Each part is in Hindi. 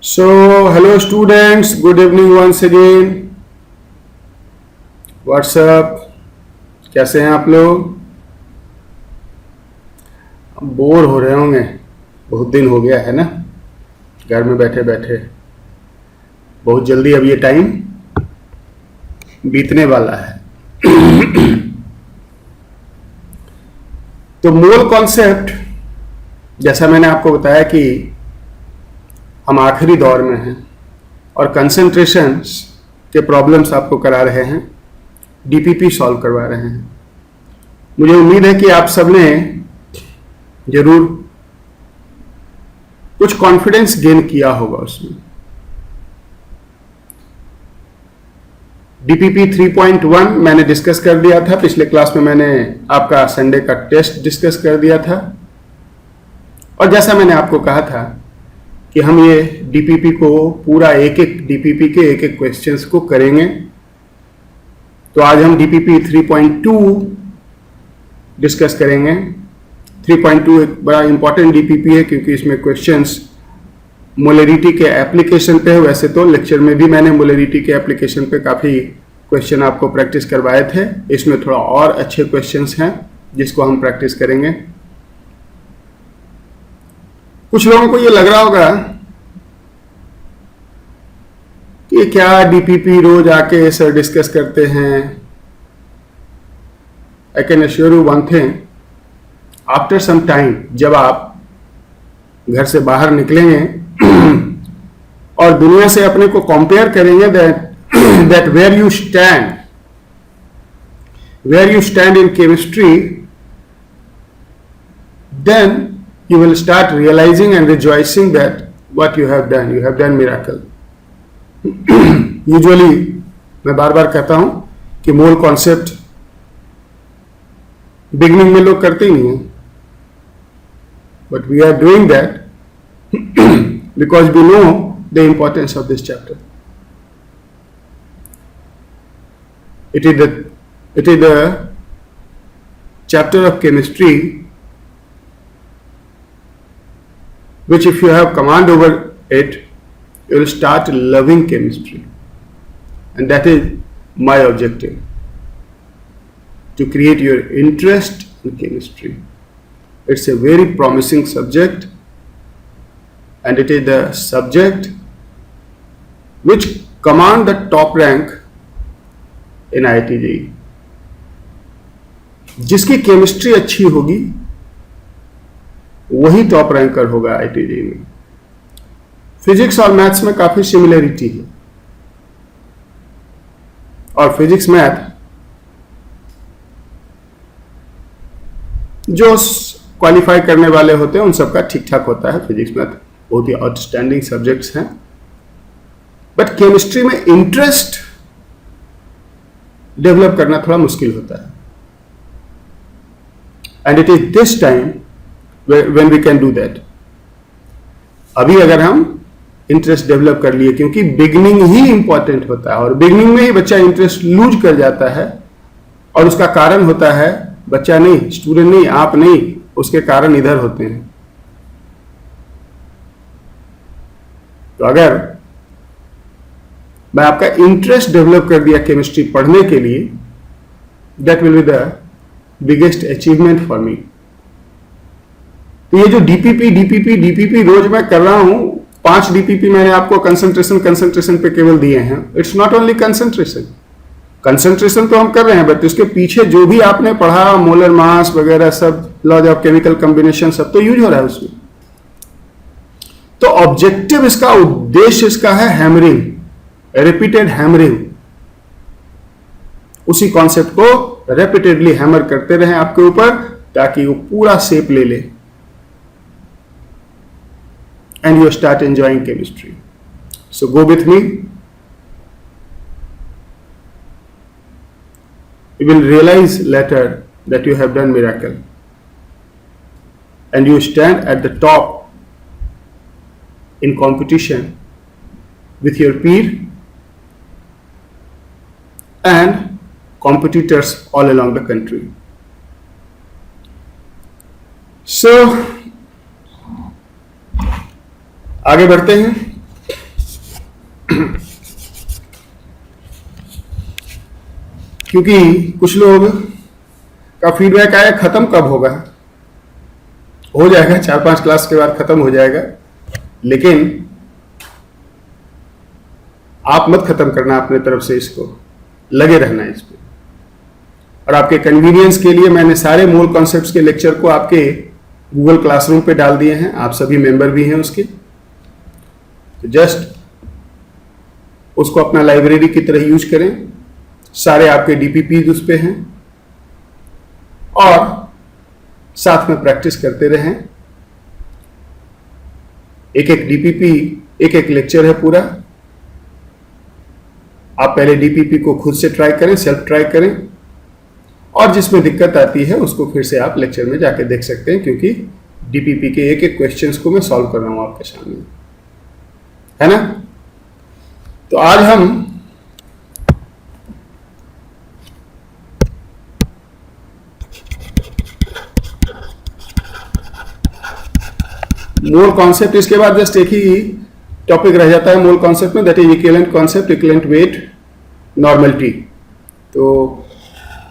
So, hello students, good evening once again. What's up? कैसे हैं आप लोग? बोर हो रहे होंगे, बहुत दिन हो गया है ना घर में बैठे बैठे। बहुत जल्दी अब ये टाइम बीतने वाला है। तो मूल कॉन्सेप्ट, जैसा मैंने आपको बताया कि हम आखिरी दौर में हैं और कंसंट्रेशन के प्रॉब्लम्स आपको करा रहे हैं, डीपीपी सॉल्व करवा रहे हैं। मुझे उम्मीद है कि आप सबने जरूर कुछ कॉन्फिडेंस गेन किया होगा उसमें। डीपीपी 3.1 मैंने डिस्कस कर दिया था पिछले क्लास में। मैंने आपका संडे का टेस्ट डिस्कस कर दिया था और जैसा मैंने आपको कहा था कि हम ये डीपीपी को पूरा एक एक डीपीपी के एक एक क्वेश्चंस को करेंगे। तो आज हम डीपीपी 3.2 डिस्कस करेंगे। 3.2 एक बड़ा इंपॉर्टेंट डीपीपी है क्योंकि इसमें क्वेश्चंस मोलरिटी के एप्लीकेशन पे है। वैसे तो लेक्चर में भी मैंने मोलरिटी के एप्लीकेशन पे काफ़ी क्वेश्चन आपको प्रैक्टिस करवाए थे। इसमें थोड़ा और अच्छे क्वेश्चंस हैं जिसको हम प्रैक्टिस करेंगे। कुछ लोगों को ये लग रहा होगा कि क्या डीपीपी रोज आके सर डिस्कस करते हैं। I can assure you one thing, after some time जब आप घर से बाहर निकलेंगे और दुनिया से अपने को कंपेयर करेंगे, that where you stand in chemistry, then you will start realizing and rejoicing that what you have done miracle. Usually मैं बार बार कहता हूं कि मूल कॉन्सेप्ट बिगनिंग में लोग करते ही नहीं है, but we are doing that because we know the importance of this chapter. It is the chapter of chemistry which if you have command over it, you will start loving chemistry. And that is my objective, to create your interest in chemistry. It's a very promising subject and it is the subject which command the top rank in IIT JEE. जिसकी केमिस्ट्री अच्छी होगी वही टॉप रैंकर होगा आईआईटी जेईई में। फिजिक्स और मैथ्स में काफी सिमिलरिटी है और फिजिक्स मैथ जो क्वालिफाई करने वाले होते हैं उन सबका ठीक ठाक होता है। फिजिक्स मैथ बहुत ही आउटस्टैंडिंग सब्जेक्ट्स हैं, बट केमिस्ट्री में इंटरेस्ट डेवलप करना थोड़ा मुश्किल होता है। And it is this time when we can do that. अभी अगर हम इंटरेस्ट डेवलप कर लिए, क्योंकि बिगनिंग ही इंपॉर्टेंट होता है और बिगनिंग में ही बच्चा इंटरेस्ट लूज कर जाता है और उसका कारण होता है बच्चा नहीं, स्टूडेंट नहीं, आप नहीं, उसके कारण इधर होते हैं। तो अगर मैं आपका इंटरेस्ट डेवलप कर दिया केमिस्ट्री पढ़ने के लिए, that will be the biggest achievement for me. तो ये जो डीपीपी रोज मैं कर रहा हूं, 5 डीपीपी मैंने आपको कंसंट्रेशन पे केवल दिए हैं। इट्स नॉट ओनली कंसंट्रेशन तो हम कर रहे हैं, बट उसके पीछे जो भी आपने पढ़ा, मोलर मास वगैरह सब, लॉज ऑफ केमिकल कॉम्बिनेशन, सब तो यूज हो रहा है उसमें। तो ऑब्जेक्टिव इसका, उद्देश्य इसका है हैमरिंग, रिपीटेड हैमरिंग। उसी कॉन्सेप्ट को रिपीटेडली हैमर करते रहे आपके ऊपर ताकि वो पूरा शेप ले ले and you start enjoying chemistry. So go with me. You will realize later that you have done miracle and you stand at the top in competition with your peer and competitors all along the country. So आगे बढ़ते हैं। क्योंकि कुछ लोग का फीडबैक आया खत्म कब होगा, हो जाएगा 4-5 क्लास के बाद खत्म हो जाएगा, लेकिन आप मत खत्म करना अपने तरफ से, इसको लगे रहना इस पे। और आपके कन्वीनियंस के लिए मैंने सारे मूल कॉन्सेप्ट्स के लेक्चर को आपके गूगल क्लासरूम पे डाल दिए हैं, आप सभी मेंबर भी हैं उसके, तो जस्ट उसको अपना लाइब्रेरी की तरह यूज करें। सारे आपके डीपीपी उस पे हैं और साथ में प्रैक्टिस करते रहें। एक एक डीपीपी एक एक लेक्चर है पूरा। आप पहले डीपीपी को खुद से ट्राई करें, सेल्फ ट्राई करें, और जिसमें दिक्कत आती है उसको फिर से आप लेक्चर में जाके देख सकते हैं, क्योंकि डीपीपी के एक एक क्वेश्चंस को मैं सॉल्व कर रहा हूं आपके सामने, है ना। तो आज हम मोल कॉन्सेप्ट, इसके बाद जस्ट एक ही टॉपिक रह जाता है मोल कॉन्सेप्ट में, that is equivalent concept, equivalent weight, normality. तो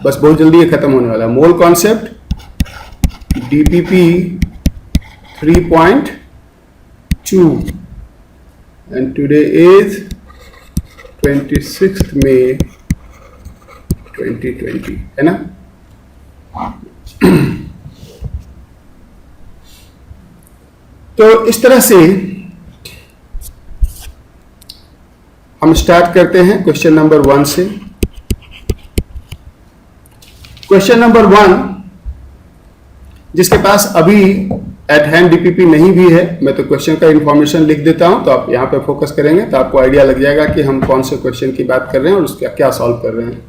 बस बहुत जल्दी ये खत्म होने वाला है। Mole concept DPP 3.2 and today is 26 मई 2020, है ना। तो इस तरह से हम स्टार्ट करते हैं क्वेश्चन नंबर 1 से। क्वेश्चन नंबर 1, जिसके पास अभी एट हैंड डीपीपी नहीं भी है, मैं तो क्वेश्चन का इंफॉर्मेशन लिख देता हूं, तो आप यहां पे फोकस करेंगे तो आपको आइडिया लग जाएगा कि हम कौन से क्वेश्चन की बात कर रहे हैं और उसका क्या सॉल्व कर रहे हैं।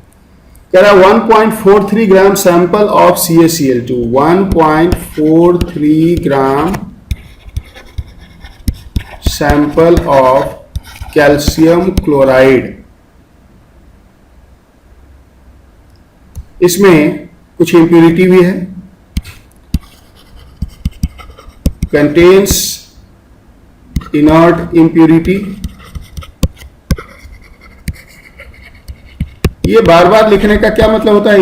कह रहा है 1.43 gram sample of CaCl2, 1.43 gram sample of calcium chloride. इसमें कुछ इंप्यूरिटी भी है, कंटेन्स इनर्ट इंप्यूरिटी। ये बार बार लिखने का क्या मतलब होता है?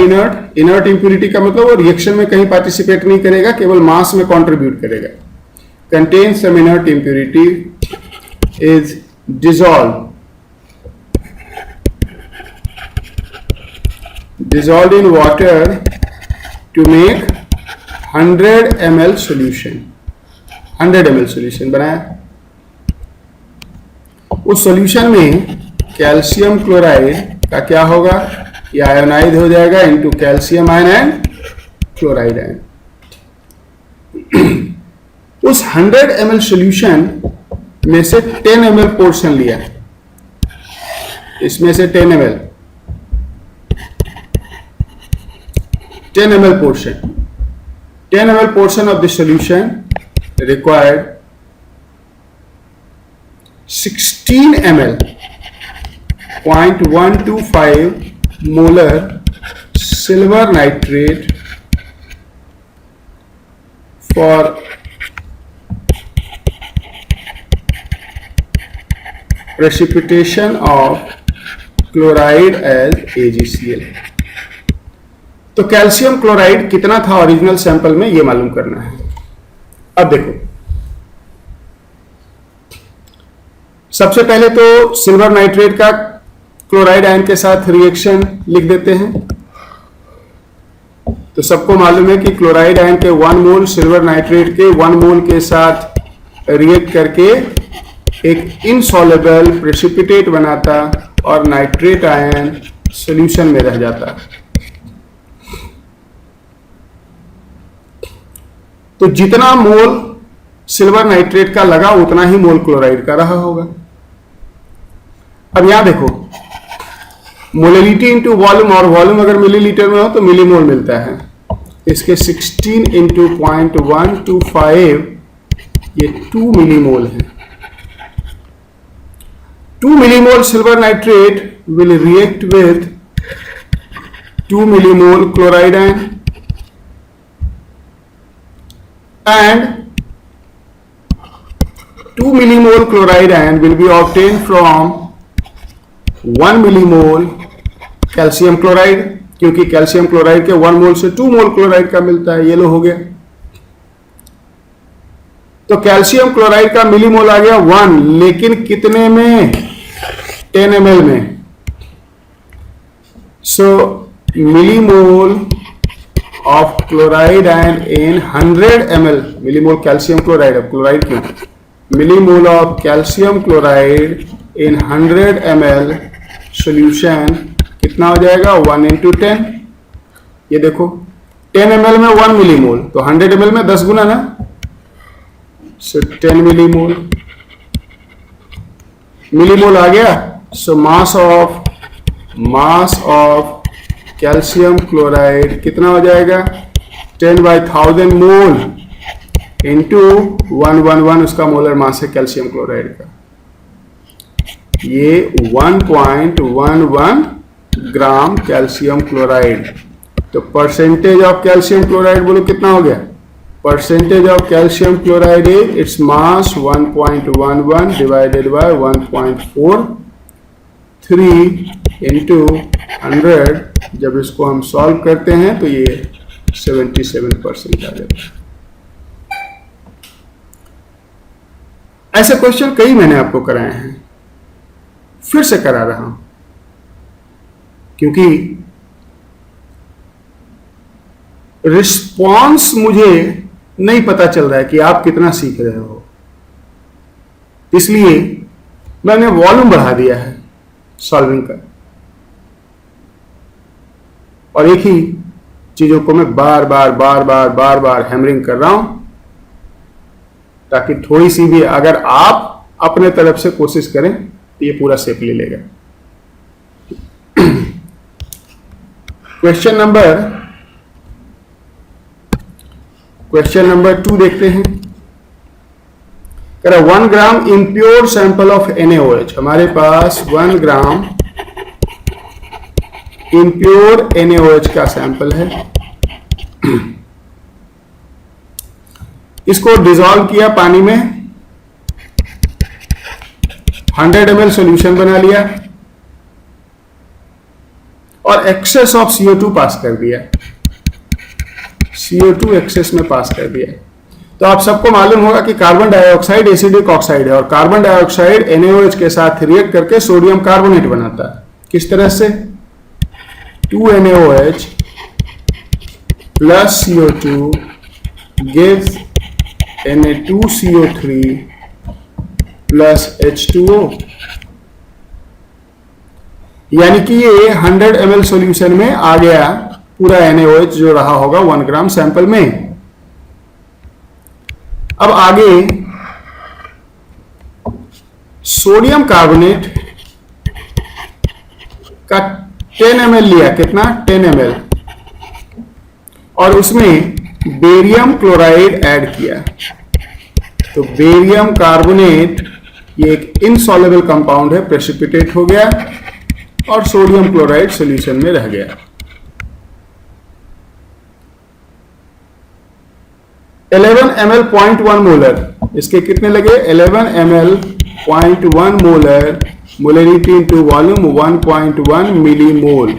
इनर्ट इंप्यूरिटी का मतलब वो रिएक्शन में कहीं पार्टिसिपेट नहीं करेगा, केवल मास में कंट्रीब्यूट करेगा। Contains some inert impurity is dissolved in water to make 100 ml solution, 100 ml solution बनाया। उस सॉल्यूशन में कैल्शियम क्लोराइड का क्या होगा? ये आयोनाइज हो जाएगा into calcium ion and chloride ion. उस 100 ml सॉल्यूशन में से 10 ml पोर्शन लिया, इसमें से 10 ml portion of the solution required 16 ml 0.125 molar silver nitrate for precipitation of chloride as AgCl। तो कैल्शियम क्लोराइड कितना था ओरिजिनल सैंपल में, ये मालूम करना है। अब देखो, सबसे पहले तो सिल्वर नाइट्रेट का क्लोराइड आयन के साथ रिएक्शन लिख देते हैं। तो सबको मालूम है कि क्लोराइड आयन के 1 मोल सिल्वर नाइट्रेट के 1 मोल के साथ रिएक्ट करके एक इनसॉल्युबल प्रेसिपिटेट बनाता और नाइट्रेट आयन सॉल्यूशन में रह जाता। तो जितना मोल सिल्वर नाइट्रेट का लगा उतना ही मोल क्लोराइड का रहा होगा। अब यहां देखो, मोलिलिटी इंटू वॉल्यूम, और वॉल्यूम अगर मिलीलीटर में हो तो मिलीमोल मिलता है। इसके 16 इंटू 0.125 ये 2 मिलीमोल है। 2 millimole silver nitrate will react with 2 millimole chloride ion and 2 millimole chloride ion will be obtained from 1 millimole calcium chloride, क्योंकि कैल्शियम क्लोराइड के 1 मोल से 2 मोल क्लोराइड का मिलता है, ये लो हो गया। तो कैल्शियम क्लोराइड का मिलीमोल आ गया 1, लेकिन कितने में? 10 ml में। So millimole of chloride ion in 100 ml, millimole calcium chloride, अब क्लोराइड क्यों? Millimole of calcium chloride in 100 ml solution कितना हो जाएगा? 1 into 10। ये देखो 10 ml में 1 मिलीमोल, तो 100 ml में 10 गुना ना, सो 10 मिलीमोल। मिलीमोल आ गया। सो मास ऑफ कैल्शियम क्लोराइड कितना हो जाएगा? 10/1000 मोल इंटू 111 उसका मोलर मास है कैल्शियम क्लोराइड का। ये 1.11 ग्राम कैल्शियम क्लोराइड। तो परसेंटेज ऑफ कैल्शियम क्लोराइड बोलो कितना हो गया? Percentage of calcium chloride is its mass 1.11 divided by 1.43 into 100। जब इसको हम सॉल्व करते हैं तो ये 77% आ जाता है। ऐसे क्वेश्चन कई मैंने आपको कराए हैं, फिर से करा रहा हूं, क्योंकि रिस्पॉन्स मुझे नहीं पता चल रहा है कि आप कितना सीख रहे हो, इसलिए मैंने वॉल्यूम बढ़ा दिया है सॉल्विंग का, और एक ही चीजों को मैं बार बार हैमरिंग कर रहा हूं, ताकि थोड़ी सी भी अगर आप अपने तरफ से कोशिश करें तो ये पूरा शेप ले लेगा। क्वेश्चन नंबर 2 देखते हैं। कह रहा 1 ग्राम इम्प्योर सैंपल ऑफ NaOH। हमारे पास 1 ग्राम इम्प्योर NaOH का सैंपल है। इसको डिसॉल्व किया पानी में, 100 ml सॉल्यूशन बना लिया और एक्सेस ऑफ CO2 पास कर दिया। CO2 एक्सेस में पास कर दिया। तो आप सबको मालूम होगा कि कार्बन डाइऑक्साइड एसिडिक ऑक्साइड है, और कार्बन डाइऑक्साइड NaOH के साथ रिएक्ट करके सोडियम कार्बोनेट बनाता है। किस तरह से? 2NaOH plus CO2 gives Na2CO3 plus H2O। यानी कि ये 100 ml सॉल्यूशन में आ गया पूरा NaOH जो रहा होगा 1 ग्राम सैंपल में। अब आगे सोडियम कार्बोनेट का 10 ml लिया, कितना? 10 ml, और उसमें बेरियम क्लोराइड ऐड किया। तो बेरियम कार्बोनेट ये एक इनसॉल्युबल कंपाउंड है, प्रेसिपिटेट हो गया और सोडियम क्लोराइड सॉल्यूशन में रह गया। 11 ml 0.1 मोलर, इसके कितने लगे? 11 ml 0.1 molar, molarity into volume 1.1 millimole.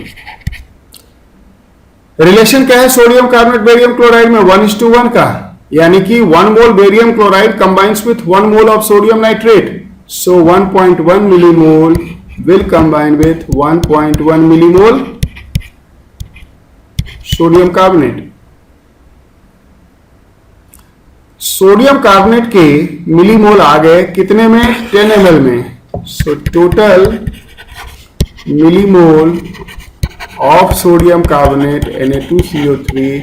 Relation क्या है सोडियम कार्बोनेट बेरियम क्लोराइड में? 1:1 का, यानी कि 1 mole barium chloride combines with 1 mole of sodium nitrate. So 1.1 millimole will combine with 1.1 millimole sodium carbonate. Sodium carbonate के मिलीमोल आ गए कितने में? 10 ml में। So total millimole of sodium carbonate Na2CO3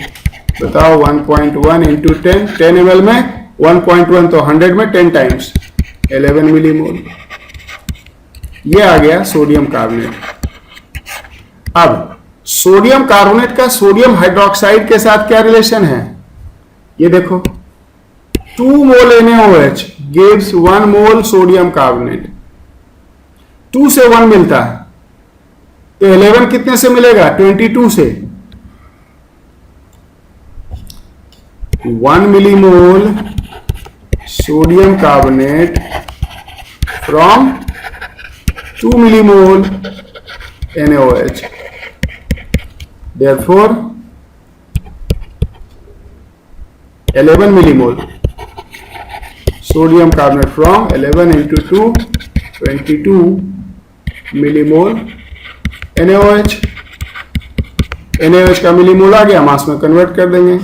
बताओ 1.1 इंटू 10 ml में 1.1 तो 100 में 10 टाइम्स 11 मिलीमोल। ये आ गया सोडियम कार्बोनेट। अब सोडियम कार्बोनेट का सोडियम हाइड्रोक्साइड के साथ क्या रिलेशन है? ये देखो 2 मोल NaOH gives 1 मोल सोडियम कार्बोनेट। 2 से 1 मिलता है, तो 11 कितने से मिलेगा? 22 से। 1 millimole sodium carbonate from 2 millimole NaOH. Therefore 11 millimole sodium carbonate from 11 into 2, 22 millimole NaOH. NaOH का मिलीमोल आ गया, मास में कन्वर्ट कर देंगे.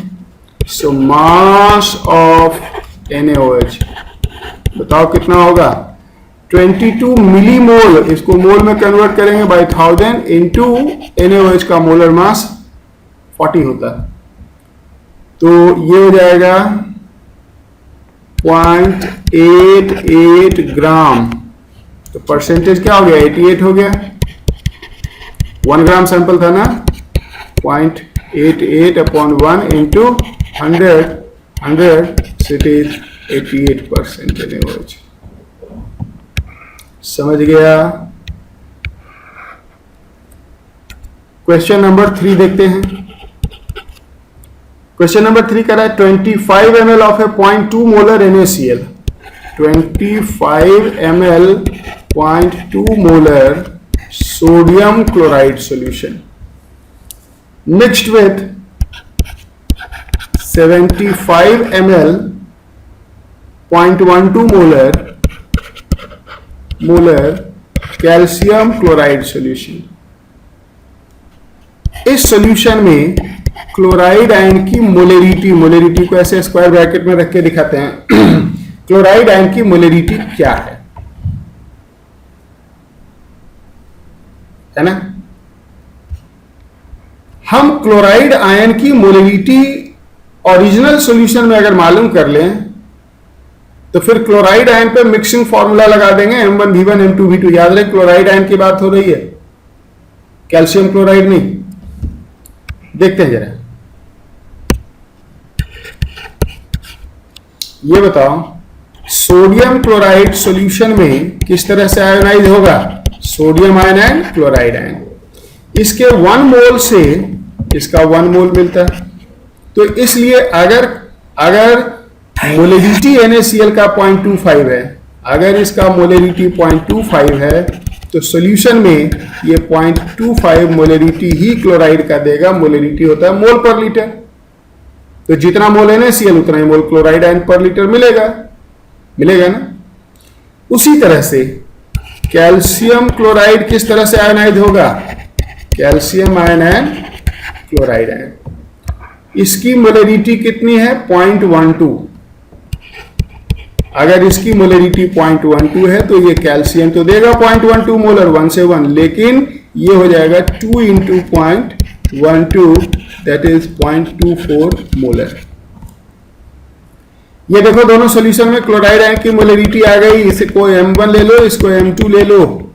सो मास ऑफ NaOH बताओ कितना होगा? 22 मिलीमोल. इसको मोल में कन्वर्ट करेंगे बाय 1000 इंटू NaOH का मोलर मास 40 होता है. तो ये हो जाएगा 0.88 ग्राम. तो परसेंटेज क्या हो गया? 88 हो गया. 1 ग्राम सैंपल था ना. 0.88 upon 1 into 100 so it is 88% NaOH. समझ गया? क्वेश्चन नंबर 3 देखते हैं. क्वेश्चन नंबर 3 कह रहा है 25 ml of A 0.2 molar NaCl. 25 ml 0.2 molar sodium chloride solution mixed with 75 ml 0.12 molar calcium chloride solution. इस सॉल्यूशन में क्लोराइड आयन की मोलेरिटी को ऐसे स्क्वायर ब्रैकेट में रख के दिखाते हैं. क्लोराइड आयन की मोलेरिटी क्या है ना? हम क्लोराइड आयन की मोलेरिटी ओरिजिनल सॉल्यूशन में अगर मालूम कर लें तो फिर क्लोराइड आयन पे मिक्सिंग फॉर्मूला लगा देंगे M1V1 M2V2. याद रहे क्लोराइड आयन की बात हो रही है, कैल्शियम क्लोराइड नहीं. देखते हैं जरा. ये बताओ सोडियम क्लोराइड सॉल्यूशन में किस तरह से आयोनाइज होगा? Sodium ion and chloride ion. इसके 1 मोल से इसका 1 मोल मिलता है. तो इसलिए अगर मोलेरिटी NaCl का 0.25 है, अगर इसका मोलेरिटी 0.25 है तो सॉल्यूशन में ये 0.25 मोलेरिटी ही क्लोराइड का देगा. मोलेरिटी होता है मोल पर लीटर. तो जितना मोल NaCl उतना ही मोल क्लोराइड आयन पर लीटर मिलेगा ना. उसी तरह से कैल्शियम क्लोराइड किस तरह से आयनाइज होगा? Calcium ion and chloride ion. इसकी मोलेरिटी कितनी है? 0.12. अगर इसकी मोलेरिटी 0.12 है तो ये कैल्शियम तो देगा 0.12 मोलर 1 से 1, लेकिन ये हो जाएगा 2 इंटू 0.12 दैट इज 0.24 मोलर. ये देखो दोनों सॉल्यूशन में क्लोराइड आयन की मोलेरिटी आ गई. इसको M1 ले लो, इसको M2 ले लो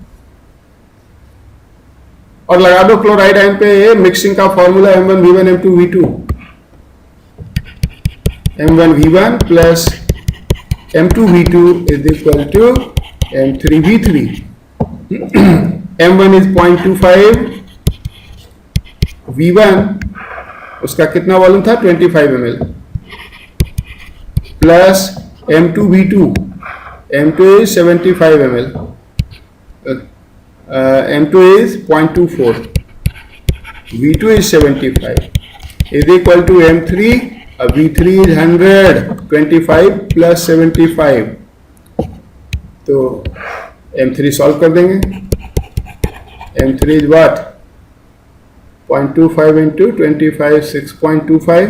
और लगा दो क्लोराइड आयन पे मिक्सिंग का formula M1V1 M2V2. M1V1 plus M2V2 is equal to M3V3. M1 is 0.25, V1 उसका कितना वॉल्यूम था? 25 ml plus M2V2. M2 is 75 ml. M2 is 0.24. V2 is 75 is equal to M3. V3 is 100. 25 plus 75. तो M3 सॉल्व कर देंगे. M3 is what? 0.25 into 25, 6.25.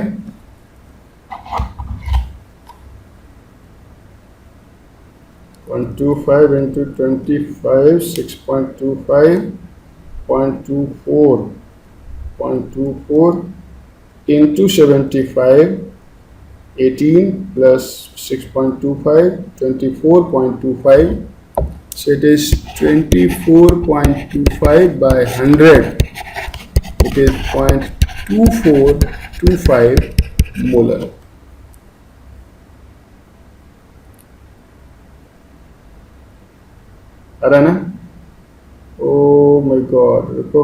0.25 into 25, 6.25, 0.24 into 75, 18 plus 6.25, 24.25. So it is 24.25 by 100. It is 0.2425 molar. आ रहा है ना? ओ माय गॉड, देखो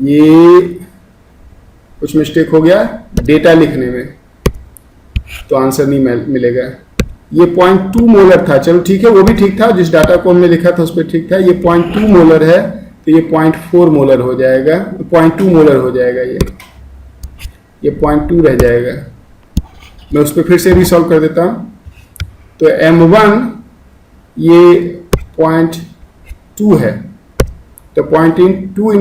ये कुछ मिस्टेक हो गया डेटा लिखने में, तो आंसर नहीं मिलेगा. ये 0.2 मोलर था, चलो ठीक है, वो भी ठीक था, जिस डाटा को हमने लिखा था उस पर ठीक था। ये 0.2 मोलर है तो ये 0.4 मोलर हो जाएगा, 0.2 मोलर हो जाएगा, ये 0.2 रह जाएगा। मैं उस पर फिर से भी सॉल्व कर देता हूं। तो M1 ये 0.2 है, तो 0.2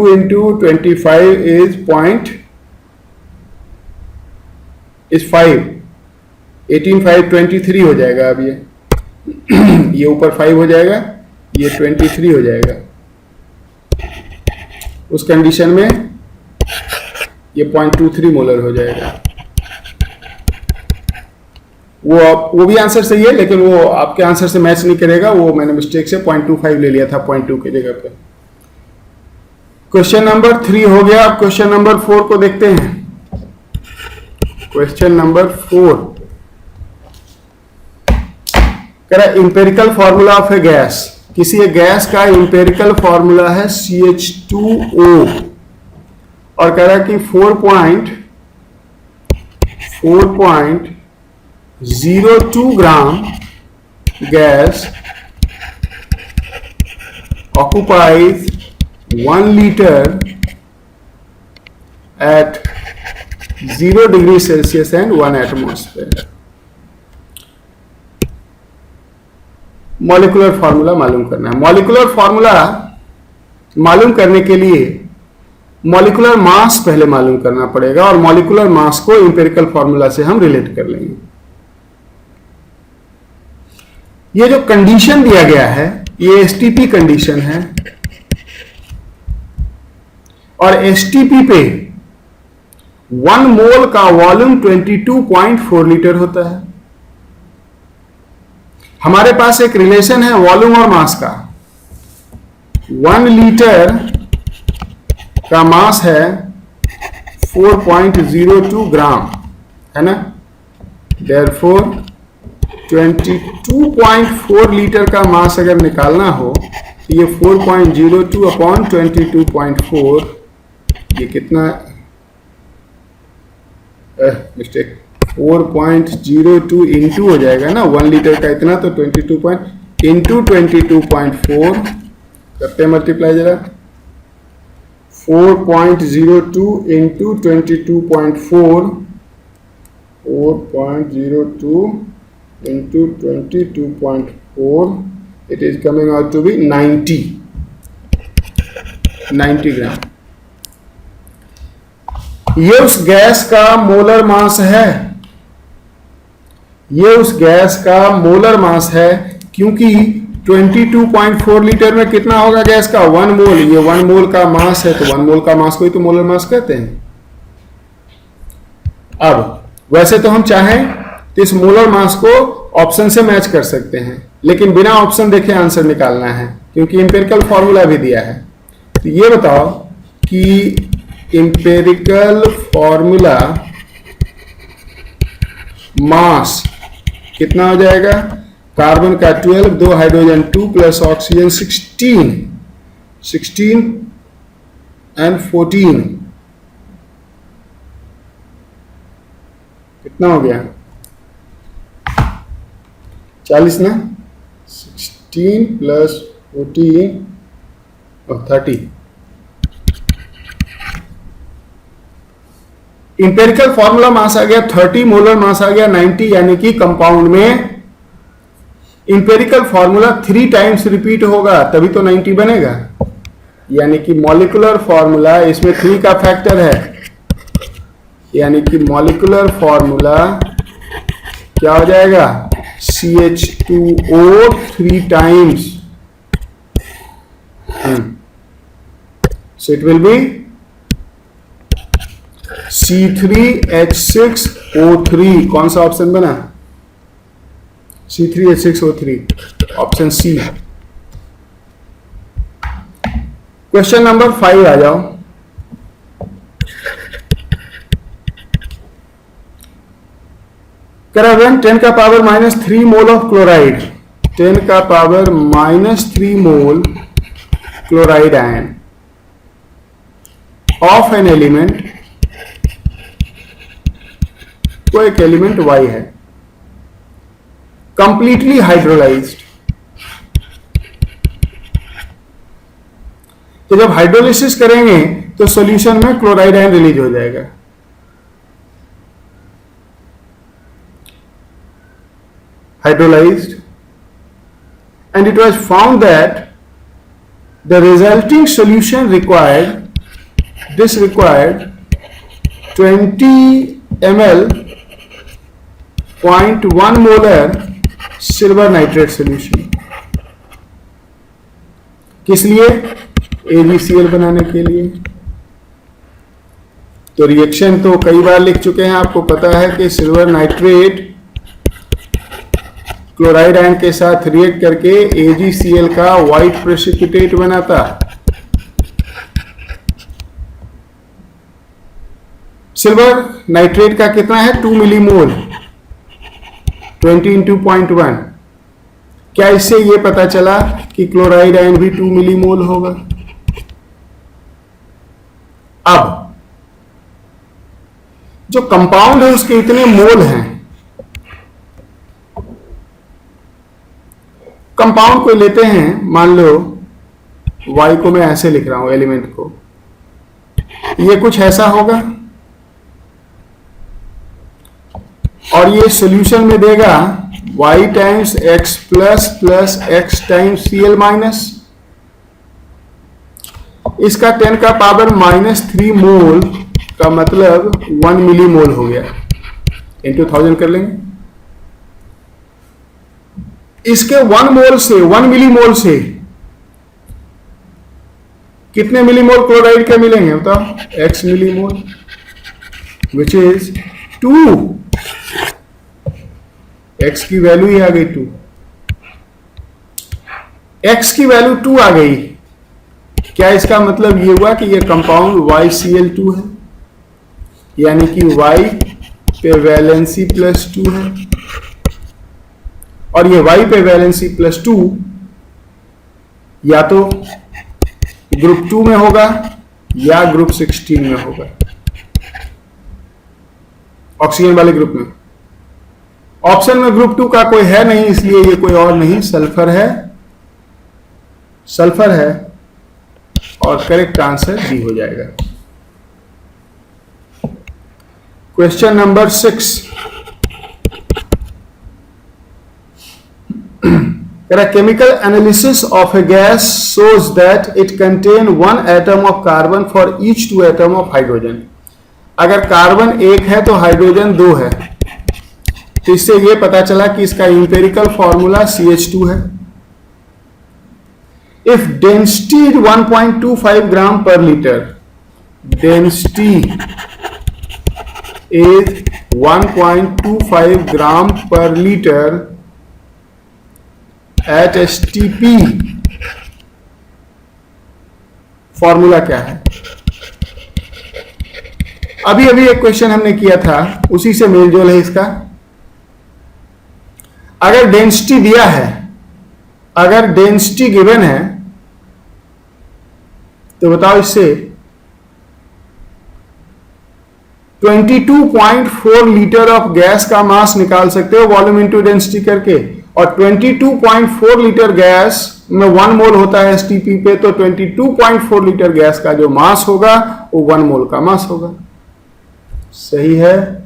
इंटू 25 इज 5, 18 5 23 हो जाएगा। अब ये ऊपर 5 हो जाएगा, ये 23 हो जाएगा। उस कंडीशन में ये 0.23 मोलर हो जाएगा। वो भी आंसर सही है, लेकिन वो आपके आंसर से मैच नहीं करेगा, वो मैंने मिस्टेक से 0.25 ले लिया था 0.2 की जगह पे। क्वेश्चन नंबर 3 हो गया। अब क्वेश्चन नंबर 4 को देखते हैं। क्वेश्चन नंबर 4 कह रहा empirical formula of A gas. किसी एक गैस का इंपेरिकल फॉर्मूला है CH2O और कह रहा है कि 4.02 ग्राम gas occupies 1 liter at 0 degree Celsius and 1 atmosphere। Molecular formula मालूम करना है। मॉलिक्यूलर फॉर्मूला मालूम करने के लिए मॉलिक्यूलर मास पहले मालूम करना पड़ेगा और मॉलिक्यूलर मास को इंपेरिकल फॉर्मूला से हम रिलेट कर लेंगे। ये जो कंडीशन दिया गया है ये एसटीपी कंडीशन है और एसटीपी पे 1 मोल का वॉल्यूम 22.4 लीटर होता है। हमारे पास एक रिलेशन है वॉल्यूम और मास का। 1 लीटर का मास है 4.02 ग्राम, है ना। देयरफॉर 22.4 लीटर का मास अगर निकालना हो तो ये 4.02 अपॉन 22.4, ये कितना मिस्टेक 4.02 इंटू हो जाएगा ना 1 लीटर का इतना, तो 22 इंटू 22.4 करते हैं मल्टीप्लाई जरा। 4.02 into 22.4, 4.02 into 22.4, it is coming out to be 90 ग्राम। ये उस गैस का मोलर मास है, ये उस गैस का मोलर मास है, क्योंकि 22.4 लीटर में कितना होगा गैस का 1 मोल। ये 1 मोल का मास है तो 1 मोल का मास को ही तो मोलर मास कहते हैं। अब वैसे तो हम चाहें तो इस मोलर मास को ऑप्शन से मैच कर सकते हैं, लेकिन बिना ऑप्शन देखे आंसर निकालना है क्योंकि इंपेरिकल फॉर्मूला भी दिया है। तो ये बताओ कि इंपेरिकल फॉर्मूला मास कितना हो जाएगा। कार्बन का 12, 2 हाइड्रोजन 2 प्लस ऑक्सीजन 16 एंड 14 कितना हो गया 40 ना। 16 प्लस 14 और 30। इंपेरिकल फॉर्मूला मास आ गया 30, मोलर मास आ गया 90, यानी कि कंपाउंड में इंपेरिकल फॉर्मूला 3 टाइम्स रिपीट होगा तभी तो 90 बनेगा। यानी कि मॉलिक्यूलर फॉर्मूला इसमें 3 का फैक्टर है, यानी कि मॉलिक्यूलर फॉर्मूला क्या हो जाएगा CH2O 3 times, so it will be C3H6O3। कौन सा ऑप्शन बना C3H6O3, option C. Question number 5 आ जाओ। रन 10 का पावर -3 मोल ऑफ क्लोराइड, 10 का power -3 mole chloride ion of an element, कोई एक एलिमेंट Y है, कंप्लीटली हाइड्रोलाइज्ड। तो जब हाइड्रोलिसिस करेंगे तो सॉल्यूशन में क्लोराइड आयन रिलीज हो जाएगा। Hydrolysed, and it was found that the resulting solution required 20 ml 0.1 molar silver nitrate solution. किस लिए? AgCl बनाने के लिए। तो रिएक्शन तो कई बार लिख चुके हैं, आपको पता है कि सिल्वर नाइट्रेट क्लोराइड आयन के साथ रिएक्ट करके AgCl का व्हाइट प्रेसिपिटेट बनाता। सिल्वर नाइट्रेट का कितना है? 2 मिलीमोल, 20 इंटू 0.1। क्या इससे यह पता चला कि क्लोराइड आयन भी 2 मिलीमोल होगा? अब जो कंपाउंड है उसके इतने मोल हैं। कंपाउंड को लेते हैं, मान लो Y को मैं ऐसे लिख रहा हूं, एलिमेंट को, ये कुछ ऐसा होगा और ये सॉल्यूशन में देगा y times x plus plus x times Cl minus. इसका 10 का पावर -3 मोल का मतलब 1 मिली मोल हो गया, इंटू 1000 कर लेंगे। इसके 1 मिली मोल से कितने मिलीमोल क्लोराइड के मिलेंगे बताओ? x millimole, which is 2। x की वैल्यू ही आ गई 2। x की वैल्यू 2 आ गई। क्या इसका मतलब ये हुआ कि ये कंपाउंड YCl2 है, यानी कि Y पे वैलेंसी +2 है, और ये Y पे वैलेंसी +2 या तो ग्रुप 2 में होगा या ग्रुप 16 में होगा, ऑक्सीजन वाले ग्रुप में। ऑप्शन में ग्रुप 2 का कोई है नहीं, इसलिए ये कोई और नहीं, सल्फर है। सल्फर है और करेक्ट आंसर डी हो जाएगा। Question number 6, a chemical analysis of a gas shows that it contains 1 atom of carbon for each 2 atom of hydrogen। अगर कार्बन 1 है तो हाइड्रोजन 2 है, तो इससे यह पता चला कि इसका इंपेरिकल फॉर्मूला CH2 है। इफ डेंसिटी इज 1.25 ग्राम पर लीटर, डेंसिटी इज 1.25 ग्राम पर लीटर एट STP, फॉर्मूला क्या है? अभी एक क्वेश्चन हमने किया था, उसी से मेलजोल है इसका। अगर डेंसिटी दिया है, अगर डेंसिटी गिवन है, तो बताओ इससे 22.4 लीटर ऑफ गैस का मास निकाल सकते हो वॉल्यूम इंटू डेंसिटी करके, और 22.4 लीटर गैस में 1 मोल होता है STP पे, तो 22.4 लीटर गैस का जो मास होगा वो 1 मोल का मास होगा। सही है।